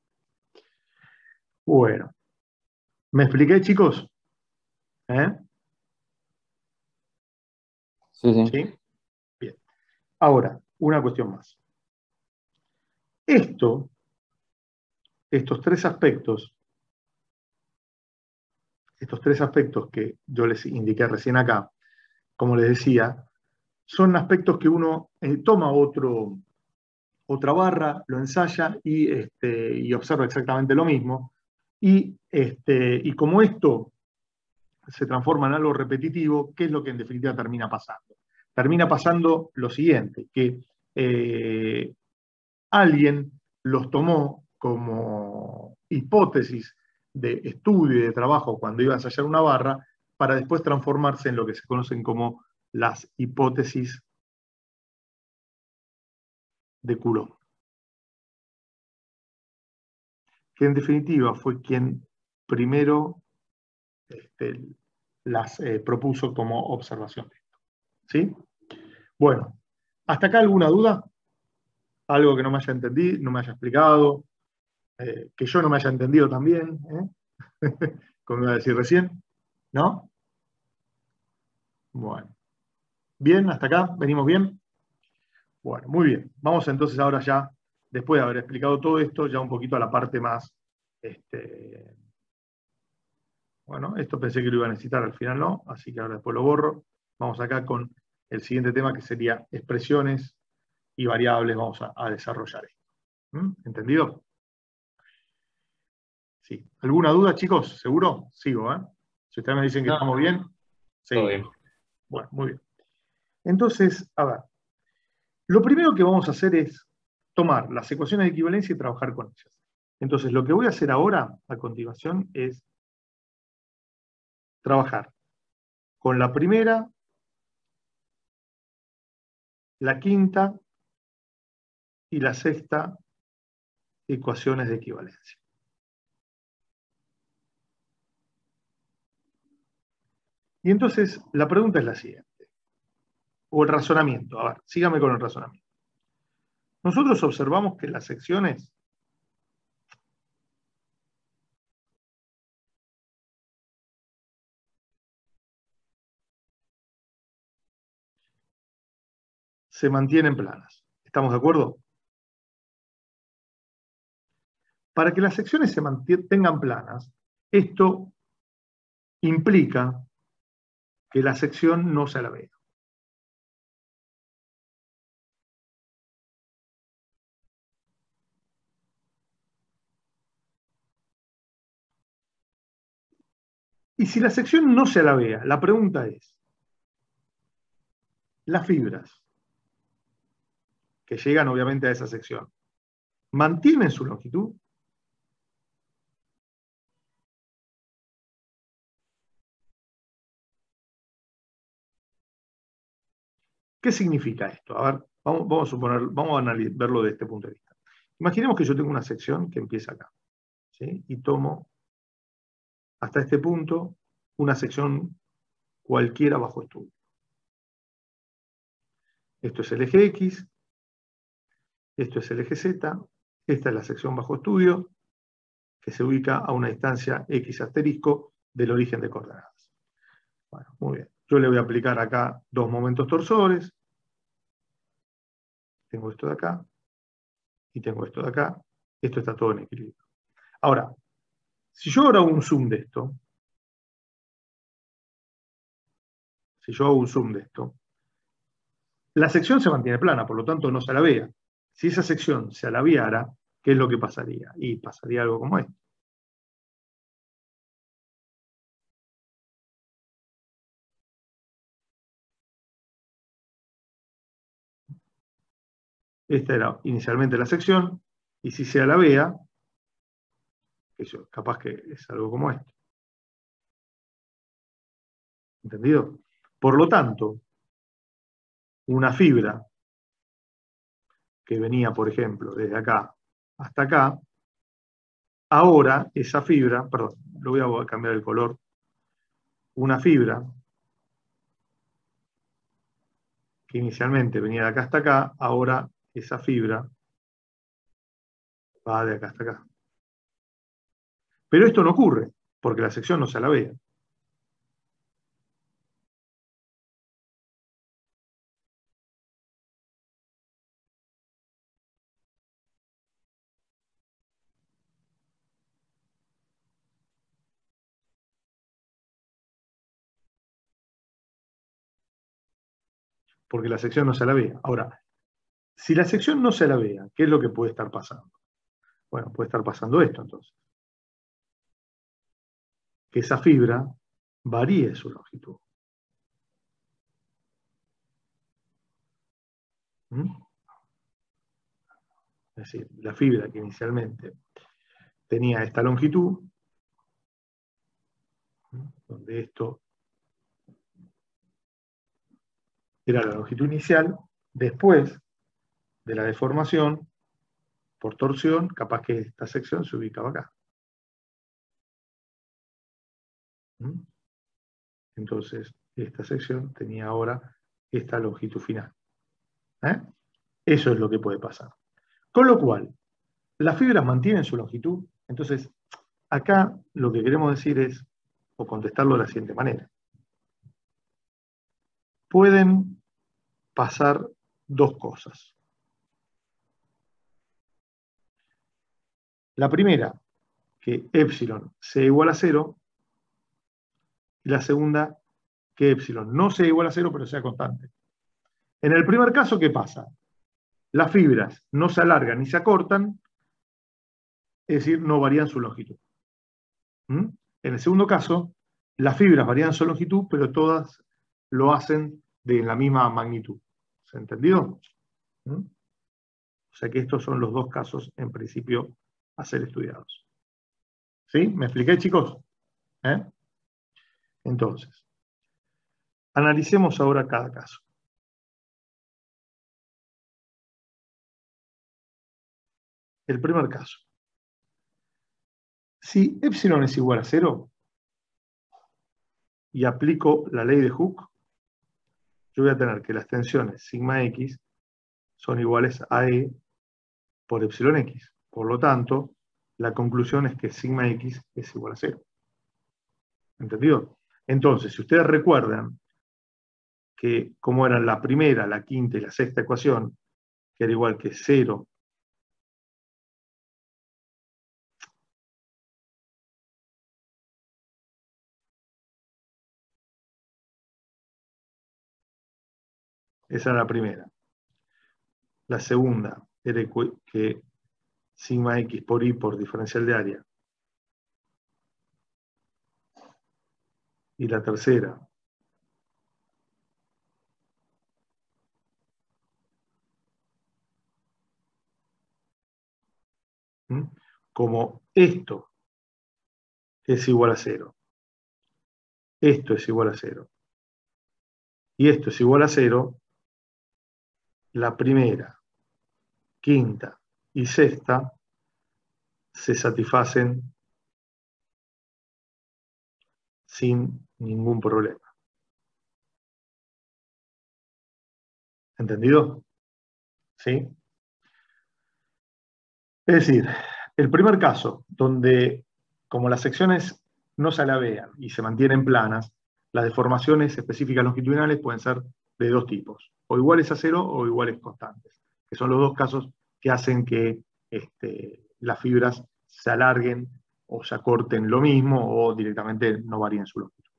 Bueno, ¿me expliqué, chicos? Sí. ¿Sí? Bien. Ahora, una cuestión más. Estos tres aspectos que yo les indiqué recién acá, como les decía, son aspectos que uno toma otra barra, lo ensaya y observa exactamente lo mismo. Y como esto se transforma en algo repetitivo, ¿qué es lo que en definitiva termina pasando? Termina pasando lo siguiente, que alguien los tomó como hipótesis de estudio y de trabajo cuando iba a ensayar una barra, para después transformarse en lo que se conocen como las hipótesis de Coulomb, que en definitiva fue quien primero las propuso como observación. ¿Sí? Bueno, ¿hasta acá alguna duda? ¿Algo que no me haya entendido, no me haya explicado? Que yo no me haya entendido también, como iba a decir recién, ¿no? Bueno, bien, hasta acá, ¿venimos bien? Bueno, muy bien. Vamos entonces ahora ya, después de haber explicado todo esto, ya un poquito a la parte más, bueno, esto pensé que lo iba a necesitar, al final no, así que ahora después lo borro. Vamos acá con el siguiente tema, que sería expresiones y variables. Vamos a desarrollar esto. ¿Entendido? Sí. ¿Alguna duda, chicos? ¿Seguro? Sigo, ¿eh? Si ustedes me dicen que No, estamos bien, todo seguimos. bien. Bueno, muy bien. Entonces, a ver, lo primero que vamos a hacer es tomar las ecuaciones de equivalencia y trabajar con ellas. Entonces, lo que voy a hacer ahora, a continuación, es trabajar con la primera, la quinta y la sexta ecuaciones de equivalencia. Y entonces, la pregunta es la siguiente, o el razonamiento. A ver, sígame con el razonamiento. Nosotros observamos que las secciones se mantienen planas. ¿Estamos de acuerdo? Para que las secciones se mantengan planas, esto implica que la sección no se alavea. Y si la sección no se alavea, la pregunta es, las fibras que llegan obviamente a esa sección, ¿mantienen su longitud? ¿Qué significa esto? A ver, vamos a suponer, vamos a verlo de este punto de vista. Imaginemos que yo tengo una sección que empieza acá, ¿sí? Y tomo hasta este punto una sección cualquiera bajo estudio. Esto es el eje X, esto es el eje Z, esta es la sección bajo estudio, que se ubica a una distancia X asterisco del origen de coordenadas. Bueno, muy bien. Yo le voy a aplicar acá dos momentos torsores. Tengo esto de acá y tengo esto de acá. Esto está todo en equilibrio. Ahora, si yo ahora hago un zoom de esto, la sección se mantiene plana, por lo tanto no se alavea. Si esa sección se alaveara, ¿qué es lo que pasaría? Y pasaría algo como esto. Esta era inicialmente la sección, y si se alavea, eso, capaz que es algo como esto. ¿Entendido? Por lo tanto, una fibra que venía, por ejemplo, desde acá hasta acá, ahora esa fibra, perdón, lo voy a cambiar el color, una fibra que inicialmente venía de acá hasta acá, ahora esa fibra va de acá hasta acá. Pero esto no ocurre, porque la sección no se alavea. Porque la sección no se alavea. Ahora, si la sección no se alavea, ¿qué es lo que puede estar pasando? Bueno, puede estar pasando esto entonces. Que esa fibra varíe su longitud. ¿Mm? Es decir, la fibra que inicialmente tenía esta longitud, donde esto era la longitud inicial, después de la deformación, por torsión, capaz que esta sección se ubicaba acá. Entonces, esta sección tenía ahora esta longitud final. Eso es lo que puede pasar. Con lo cual, las fibras mantienen su longitud. Entonces, acá lo que queremos decir es, o contestarlo de la siguiente manera. Pueden pasar dos cosas. La primera, que epsilon sea igual a 0, y la segunda, que epsilon no sea igual a 0, pero sea constante. En el primer caso, ¿qué pasa? Las fibras no se alargan ni se acortan, es decir, no varían su longitud. En el segundo caso, las fibras varían su longitud, pero todas lo hacen de la misma magnitud. ¿Se ha entendido? O sea que estos son los dos casos, en principio, a ser estudiados. ¿Sí? ¿Me expliqué, chicos? Entonces, analicemos ahora cada caso. El primer caso. Si epsilon es igual a 0 y aplico la ley de Hooke, yo voy a tener que las tensiones sigma x son iguales a E por epsilon x. Por lo tanto, la conclusión es que sigma x es igual a 0. ¿Entendido? Entonces, si ustedes recuerdan, que como eran la primera, la quinta y la sexta ecuación, que era igual que 0 esa era la primera. La segunda era que sigma x por y por diferencial de área. Y la tercera, ¿m? Como esto es igual a 0, esto es igual a 0, y esto es igual a 0, la primera, quinta y sexta se satisfacen sin ningún problema. ¿Entendido? ¿Sí? Es decir, el primer caso, donde como las secciones no se alabean y se mantienen planas, las deformaciones específicas longitudinales pueden ser de dos tipos, o iguales a 0 o iguales constantes, que son los dos casos que hacen que las fibras se alarguen o se acorten lo mismo o directamente no varíen su longitud.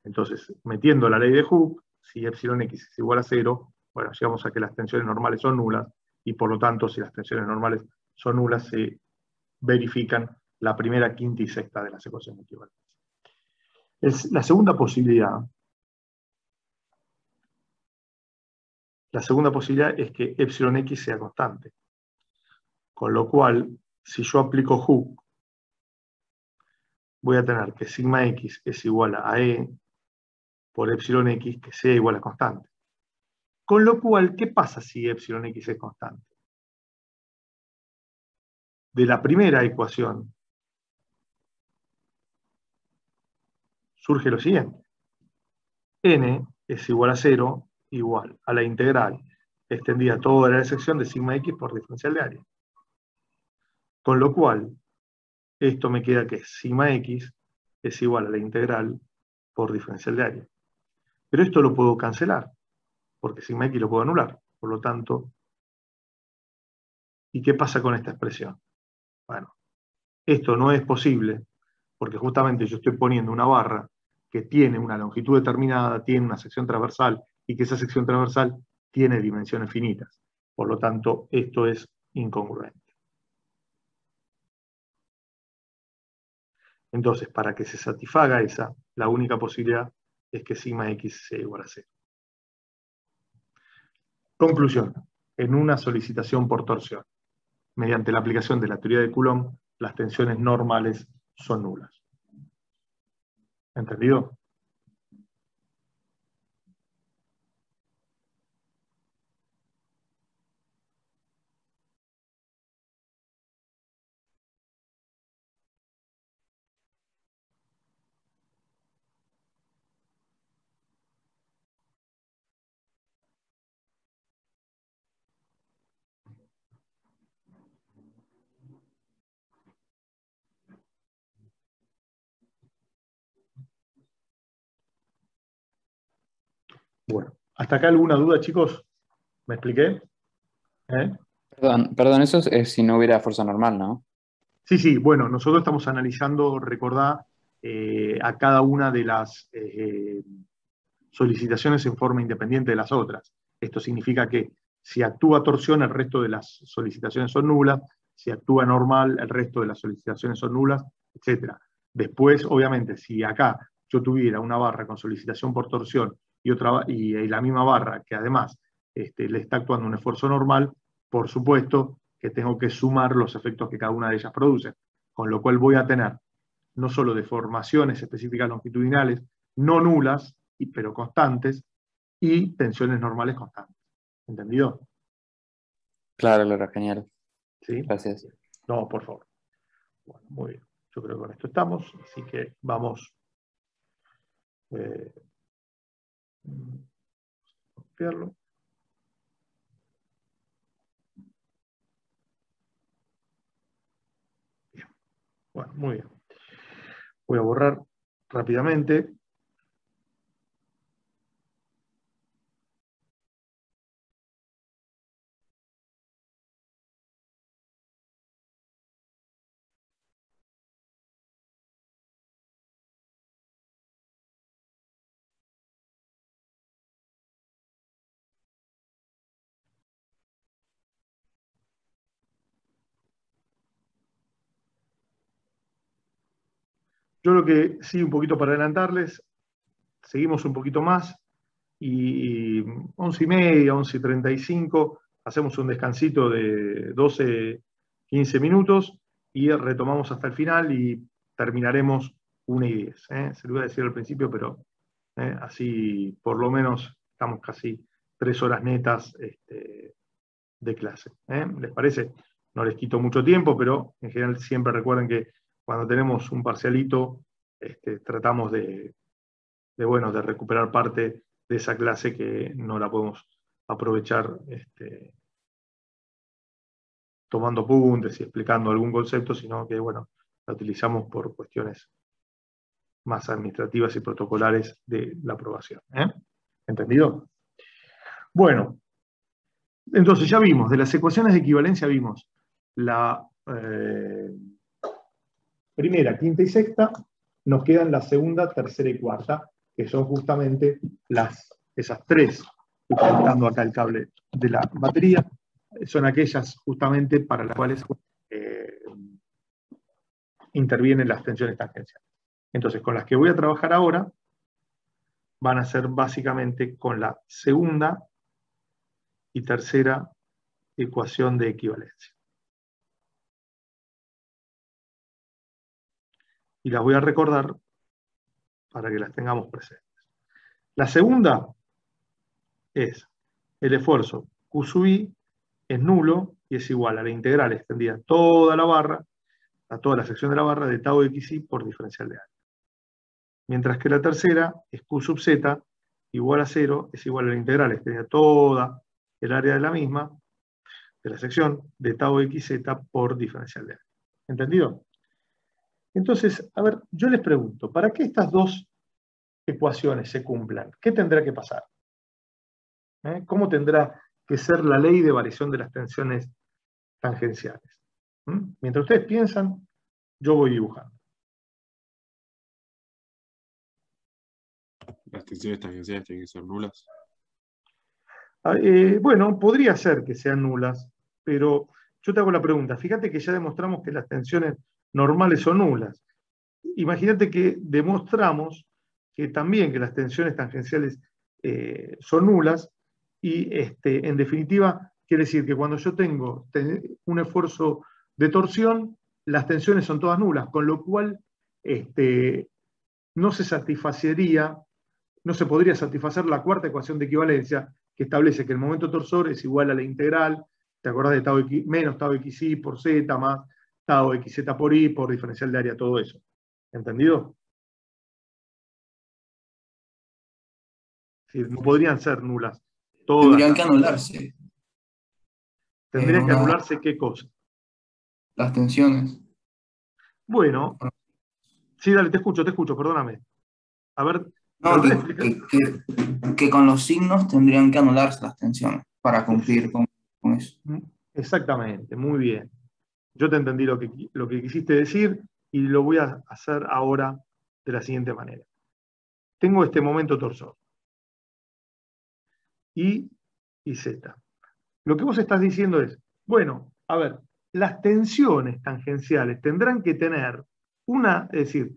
Entonces, metiendo la ley de Hooke, si epsilon x es igual a 0, bueno, llegamos a que las tensiones normales son nulas, y por lo tanto, si las tensiones normales son nulas, se verifican la primera, quinta y sexta de las ecuaciones equivalentes. La segunda posibilidad es que epsilon x sea constante. Con lo cual, si yo aplico Hooke, voy a tener que sigma x es igual a e por epsilon x que sea igual a constante. Con lo cual, ¿qué pasa si epsilon x es constante? De la primera ecuación surge lo siguiente. N es igual a 0 igual a la integral extendida toda la sección de sigma x por diferencial de área. Con lo cual, esto me queda que sigma x es igual a la integral por diferencial de área. Pero esto lo puedo cancelar, porque sigma x lo puedo anular. Por lo tanto, ¿y qué pasa con esta expresión? Bueno, esto no es posible, porque justamente yo estoy poniendo una barra que tiene una longitud determinada, tiene una sección transversal, y que esa sección transversal tiene dimensiones finitas. Por lo tanto, esto es incongruente. Entonces, para que se satisfaga esa, la única posibilidad es que sigma x sea igual a 0. Conclusión. En una solicitación por torsión, mediante la aplicación de la teoría de Coulomb, las tensiones normales son nulas. ¿Entendido? Bueno, ¿hasta acá alguna duda, chicos? ¿Me expliqué? ¿Eh? Perdón, eso es si no hubiera fuerza normal, ¿no? Sí, sí, bueno, nosotros estamos analizando, recordá, a cada una de las solicitaciones en forma independiente de las otras. Esto significa que si actúa torsión, el resto de las solicitaciones son nulas; si actúa normal, el resto de las solicitaciones son nulas, etc. Después, obviamente, si acá yo tuviera una barra con solicitación por torsión y la misma barra que además le está actuando un esfuerzo normal, por supuesto que tengo que sumar los efectos que cada una de ellas produce, con lo cual voy a tener no solo deformaciones específicas longitudinales no nulas, pero constantes, y tensiones normales constantes. ¿Entendido? Claro, claro, genial. ¿Sí? Gracias. No, por favor. Bueno, muy bien. Yo creo que con esto estamos, así que vamos a copiarlo. Bien. Bueno, muy bien. Voy a borrar rápidamente. Yo lo que sí, un poquito para adelantarles, seguimos un poquito más y 11:30, 11:35, hacemos un descansito de 12, 15 minutos y retomamos hasta el final y terminaremos 1:10. Se lo iba a decir al principio, pero así por lo menos estamos casi 3 horas netas de clase. ¿Les parece? No les quito mucho tiempo, pero en general siempre recuerden que cuando tenemos un parcialito, tratamos de recuperar parte de esa clase que no la podemos aprovechar tomando apuntes y explicando algún concepto, sino que, bueno, la utilizamos por cuestiones más administrativas y protocolares de la aprobación. ¿Entendido? Bueno, entonces ya vimos, de las ecuaciones de equivalencia vimos la primera, quinta y sexta, nos quedan la segunda, tercera y cuarta, que son justamente esas tres. Estoy conectando acá el cable de la batería. Son aquellas justamente para las cuales intervienen las tensiones tangenciales. Entonces, con las que voy a trabajar ahora, van a ser básicamente con la segunda y tercera ecuación de equivalencia. Y las voy a recordar para que las tengamos presentes. La segunda es el esfuerzo Q sub I es nulo y es igual a la integral extendida toda la barra, a toda la sección de la barra de tau xi por diferencial de área. Mientras que la tercera es Q sub z igual a 0, es igual a la integral extendida toda el área de la misma, de la sección de tau xz por diferencial de área. ¿Entendido? Entonces, a ver, yo les pregunto, ¿para qué estas dos ecuaciones se cumplan? ¿Qué tendrá que pasar? ¿Cómo tendrá que ser la ley de variación de las tensiones tangenciales? Mientras ustedes piensan, yo voy dibujando. Las tensiones tangenciales tienen que ser nulas. Bueno, podría ser que sean nulas, pero yo te hago la pregunta. Fíjate que ya demostramos que las tensiones normales son nulas. Imagínate que demostramos que también que las tensiones tangenciales son nulas y en definitiva quiere decir que cuando yo tengo un esfuerzo de torsión, las tensiones son todas nulas, con lo cual no se podría satisfacer la cuarta ecuación de equivalencia que establece que el momento torsor es igual a la integral, ¿te acordás de tau x, menos tau xi por z más tau xz por i por diferencial de área, todo eso? ¿Entendido? Sí, no podrían ser nulas. Todas Tendrían que anularse ¿Tendrían que anularse qué cosa? las tensiones. Bueno, sí, dale, te escucho, perdóname. A ver, No, trata de explicar. que con los signos tendrían que anularse las tensiones para cumplir con eso. Exactamente, muy bien. Yo te entendí lo que quisiste decir y lo voy a hacer ahora de la siguiente manera. Tengo este momento torsor. I y Z. Lo que vos estás diciendo es, bueno, a ver, las tensiones tangenciales tendrán que tener es decir,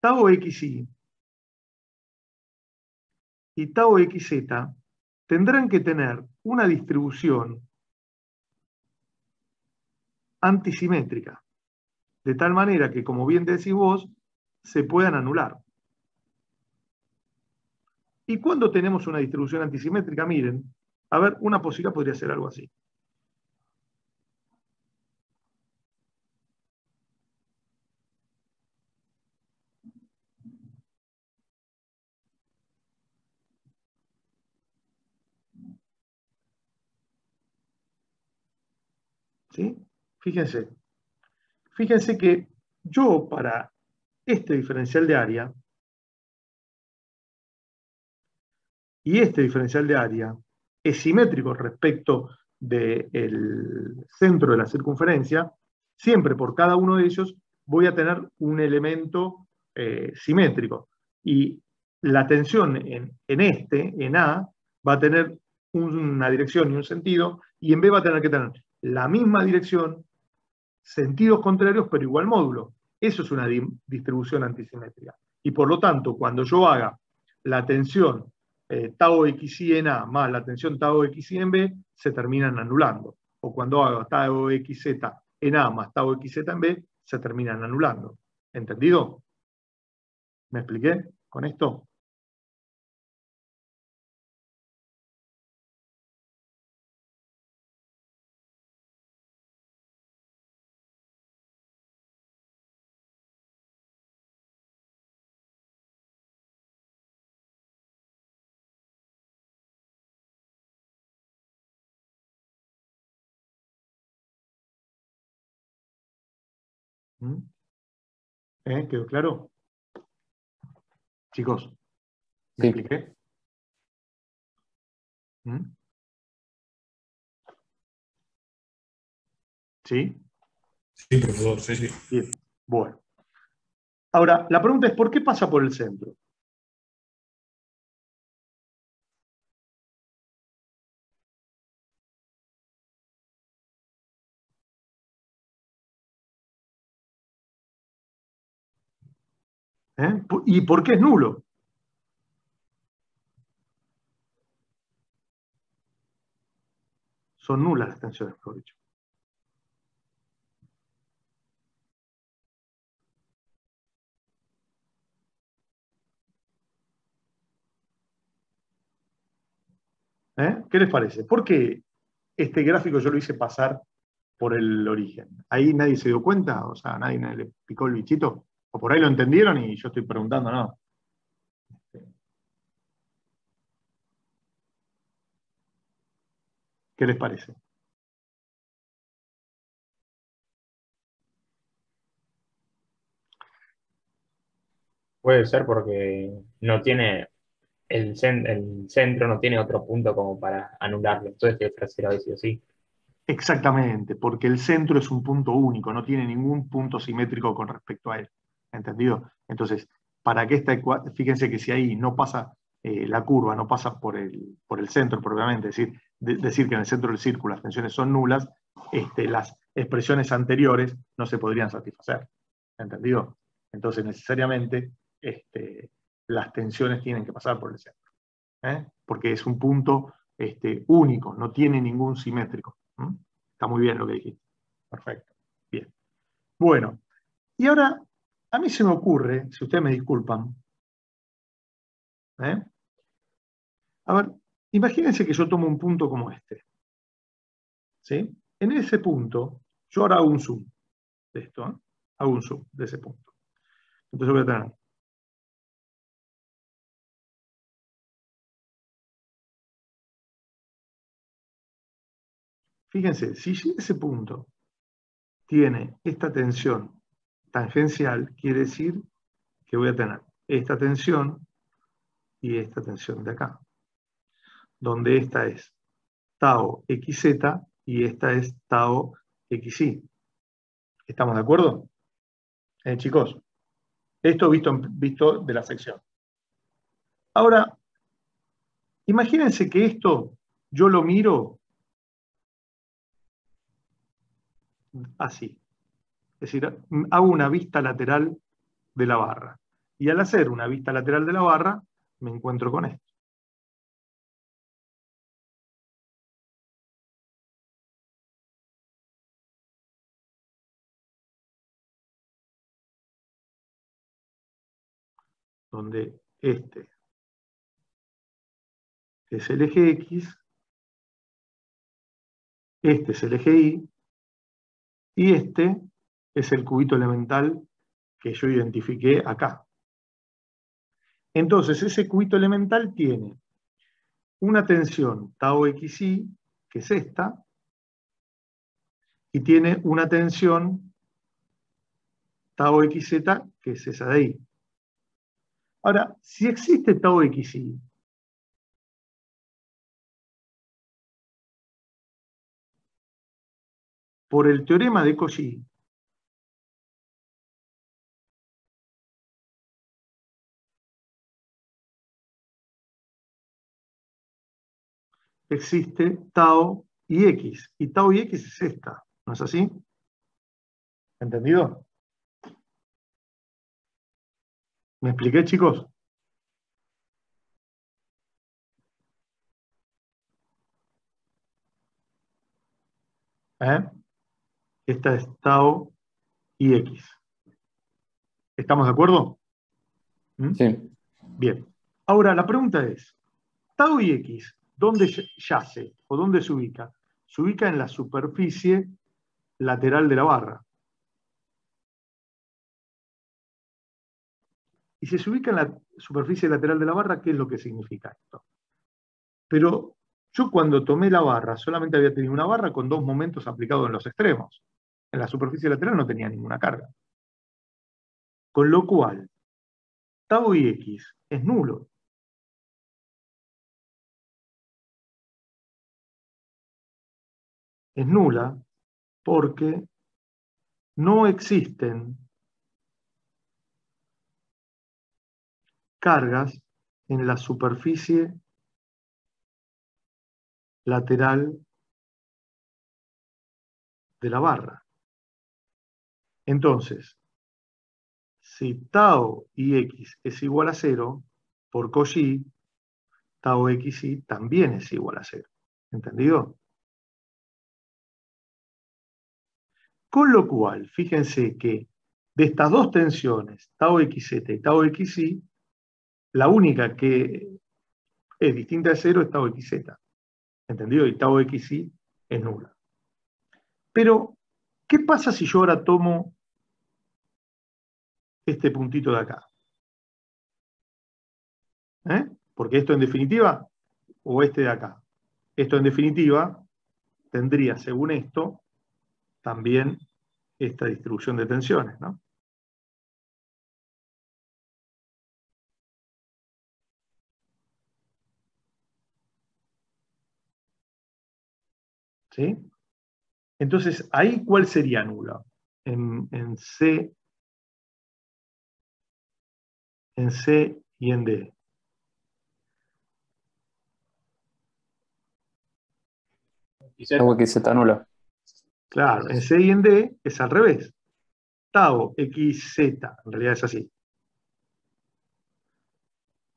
tau xi y tau xz tendrán que tener una distribución antisimétrica, de tal manera que, como bien decís vos, se puedan anular. ¿Y cuando tenemos una distribución antisimétrica? Miren, a ver, una posibilidad podría ser algo así. ¿Sí? Fíjense. Fíjense que yo para este diferencial de área y este diferencial de área es simétrico respecto del centro de la circunferencia, siempre por cada uno de ellos voy a tener un elemento simétrico. Y la tensión en A, va a tener una dirección y un sentido, y en B va a tener que tener la misma dirección, sentidos contrarios, pero igual módulo. Eso es una distribución antisimétrica. Y por lo tanto, cuando yo haga la tensión tau xi en A más la tensión tau xi en B, se terminan anulando. O cuando haga tau xz en A más tau xz en B, se terminan anulando. ¿Entendido? ¿Me expliqué con esto? ¿Mm? ¿Quedó claro? Chicos, ¿me Sí. expliqué? ¿Mm? ¿Sí? Sí, profesor, sí, sí. Bien. Bueno. Ahora, la pregunta es, ¿por qué pasa por el centro? ¿Y por qué es nulo? Son nulas las tensiones, mejor dicho. ¿Qué les parece? ¿Por qué este gráfico yo lo hice pasar por el origen? ¿Ahí nadie se dio cuenta? O sea, nadie le picó el bichito. O por ahí lo entendieron y yo estoy preguntando, no. ¿Qué les parece? Puede ser porque no tiene el centro no tiene otro punto como para anularlo. Entonces tiene que ser a sí o sí. Exactamente, porque el centro es un punto único, no tiene ningún punto simétrico con respecto a él. ¿Entendido? Entonces, para que fíjense que si ahí no pasa la curva, no pasa por el centro propiamente, es decir, decir que en el centro del círculo las tensiones son nulas, las expresiones anteriores no se podrían satisfacer. ¿Entendido? Entonces, necesariamente, las tensiones tienen que pasar por el centro. Porque es un punto único, no tiene ningún simétrico. ¿Mm? Está muy bien lo que dijiste. Perfecto. Bien. Bueno, y ahora a mí se me ocurre, si ustedes me disculpan, ¿eh? A ver, imagínense que yo tomo un punto como este. ¿Sí? En ese punto, yo ahora hago un zoom de esto, ¿eh? Hago un zoom de ese punto. Entonces voy a tener. Fíjense, si ese punto tiene esta tensión tangencial, quiere decir que voy a tener esta tensión y esta tensión de acá, donde esta es tau xz y esta es tau xy. ¿Estamos de acuerdo? Chicos, esto visto de la sección. Ahora, imagínense que esto yo lo miro así. Es decir, hago una vista lateral de la barra. Y al hacer una vista lateral de la barra, me encuentro con esto. Donde este es el eje X, este es el eje Y, y este es el cubito elemental que yo identifiqué acá. Entonces, ese cubito elemental tiene una tensión tau xy, que es esta, y tiene una tensión tau xz, que es esa de ahí. Ahora, si existe tau xy, por el teorema de Cauchy, existe tau y x, y tau y x es esta, ¿no es así? ¿Entendido? ¿Me expliqué, chicos? ¿Eh? Esta es tau y x. ¿Estamos de acuerdo? ¿Mm? Sí. Bien. Ahora, la pregunta es, tau y x, ¿dónde yace o dónde se ubica? Se ubica en la superficie lateral de la barra. Y si se ubica en la superficie lateral de la barra, ¿qué es lo que significa esto? Pero yo cuando tomé la barra, solamente había tenido una barra con dos momentos aplicados en los extremos. En la superficie lateral no tenía ninguna carga. Con lo cual, tau y x es nulo. Es nula porque no existen cargas en la superficie lateral de la barra. Entonces, si tau y x es igual a 0, por Cauchy, tau xy también es igual a 0. ¿Entendido? Con lo cual, fíjense que de estas dos tensiones, tau xz y tau xy, la única que es distinta de 0 es tau xz. ¿Entendido? Y tau xy es nula. Pero, ¿qué pasa si yo ahora tomo este puntito de acá? Porque esto en definitiva, o este de acá, esto en definitiva tendría, según esto, también esta distribución de tensiones, ¿no? ¿Sí? Entonces, ahí, ¿cuál sería nula? En C y en D. Y Z. Tau xz nula. Claro, en C y en D es al revés. Tau xz, en realidad es así.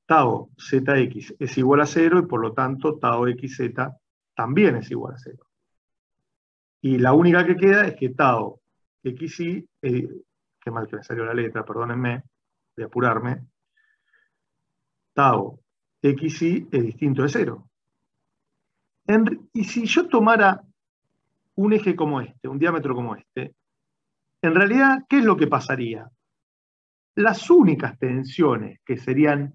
Tau zx es igual a 0 y por lo tanto tau xz también es igual a 0. Y la única que queda es que tau xy, qué mal que me salió la letra, perdónenme, de apurarme, tau xy es distinto de 0. Y si yo tomara un eje como este, un diámetro como este, en realidad, ¿qué es lo que pasaría? Las únicas tensiones que serían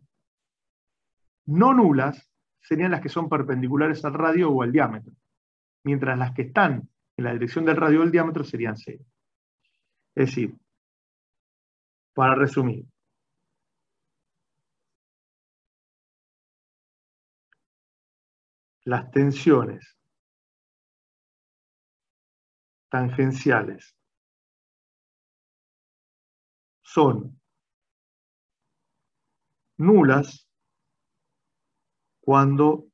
no nulas serían las que son perpendiculares al radio o al diámetro, mientras las que están en la dirección del radio o del diámetro serían cero. Es decir, para resumir, las tensiones tangenciales son nulas cuando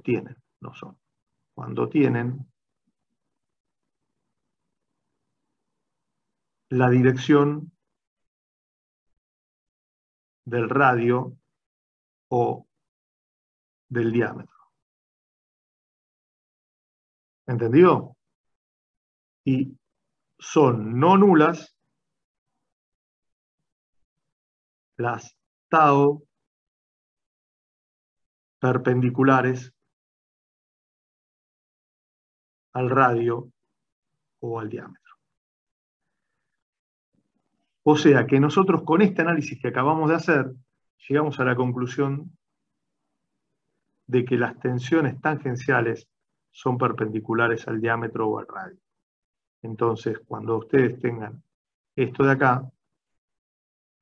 tienen, no son, cuando tienen la dirección del radio o del diámetro. ¿Entendido? Y son no nulas las tau perpendiculares al radio o al diámetro. O sea que nosotros con este análisis que acabamos de hacer, llegamos a la conclusión de que las tensiones tangenciales son perpendiculares al diámetro o al radio. Entonces, cuando ustedes tengan esto de acá,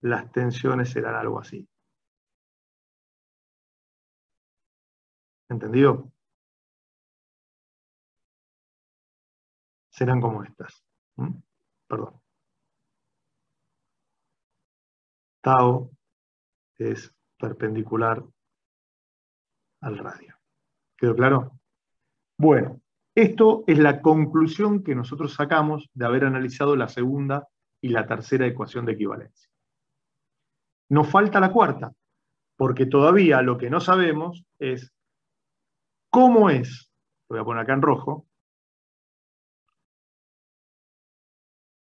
las tensiones serán algo así. ¿Entendido? Serán como estas. Perdón. Tau es perpendicular al radio. ¿Quedó claro? Bueno, esto es la conclusión que nosotros sacamos de haber analizado la segunda y la tercera ecuación de equivalencia. Nos falta la cuarta, porque todavía lo que no sabemos es cómo es, lo voy a poner acá en rojo,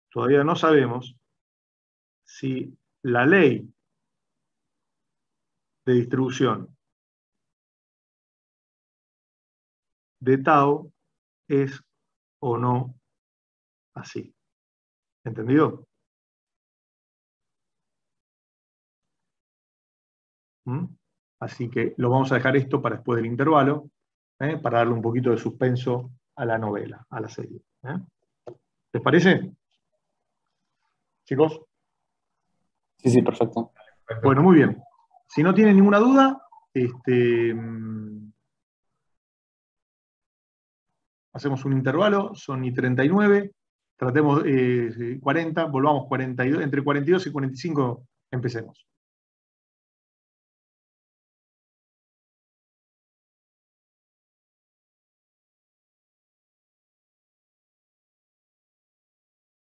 todavía no sabemos si la ley de distribución de tau es o no así. ¿Entendido? ¿Mm? Así que lo vamos a dejar esto para después del intervalo, para darle un poquito de suspenso a la novela, a la serie. ¿Les parece? Chicos. Sí, sí, perfecto. Bueno, muy bien. Si no tienen ninguna duda, hacemos un intervalo, son y 39, tratemos 40, volvamos 42, entre 42 y 45 empecemos.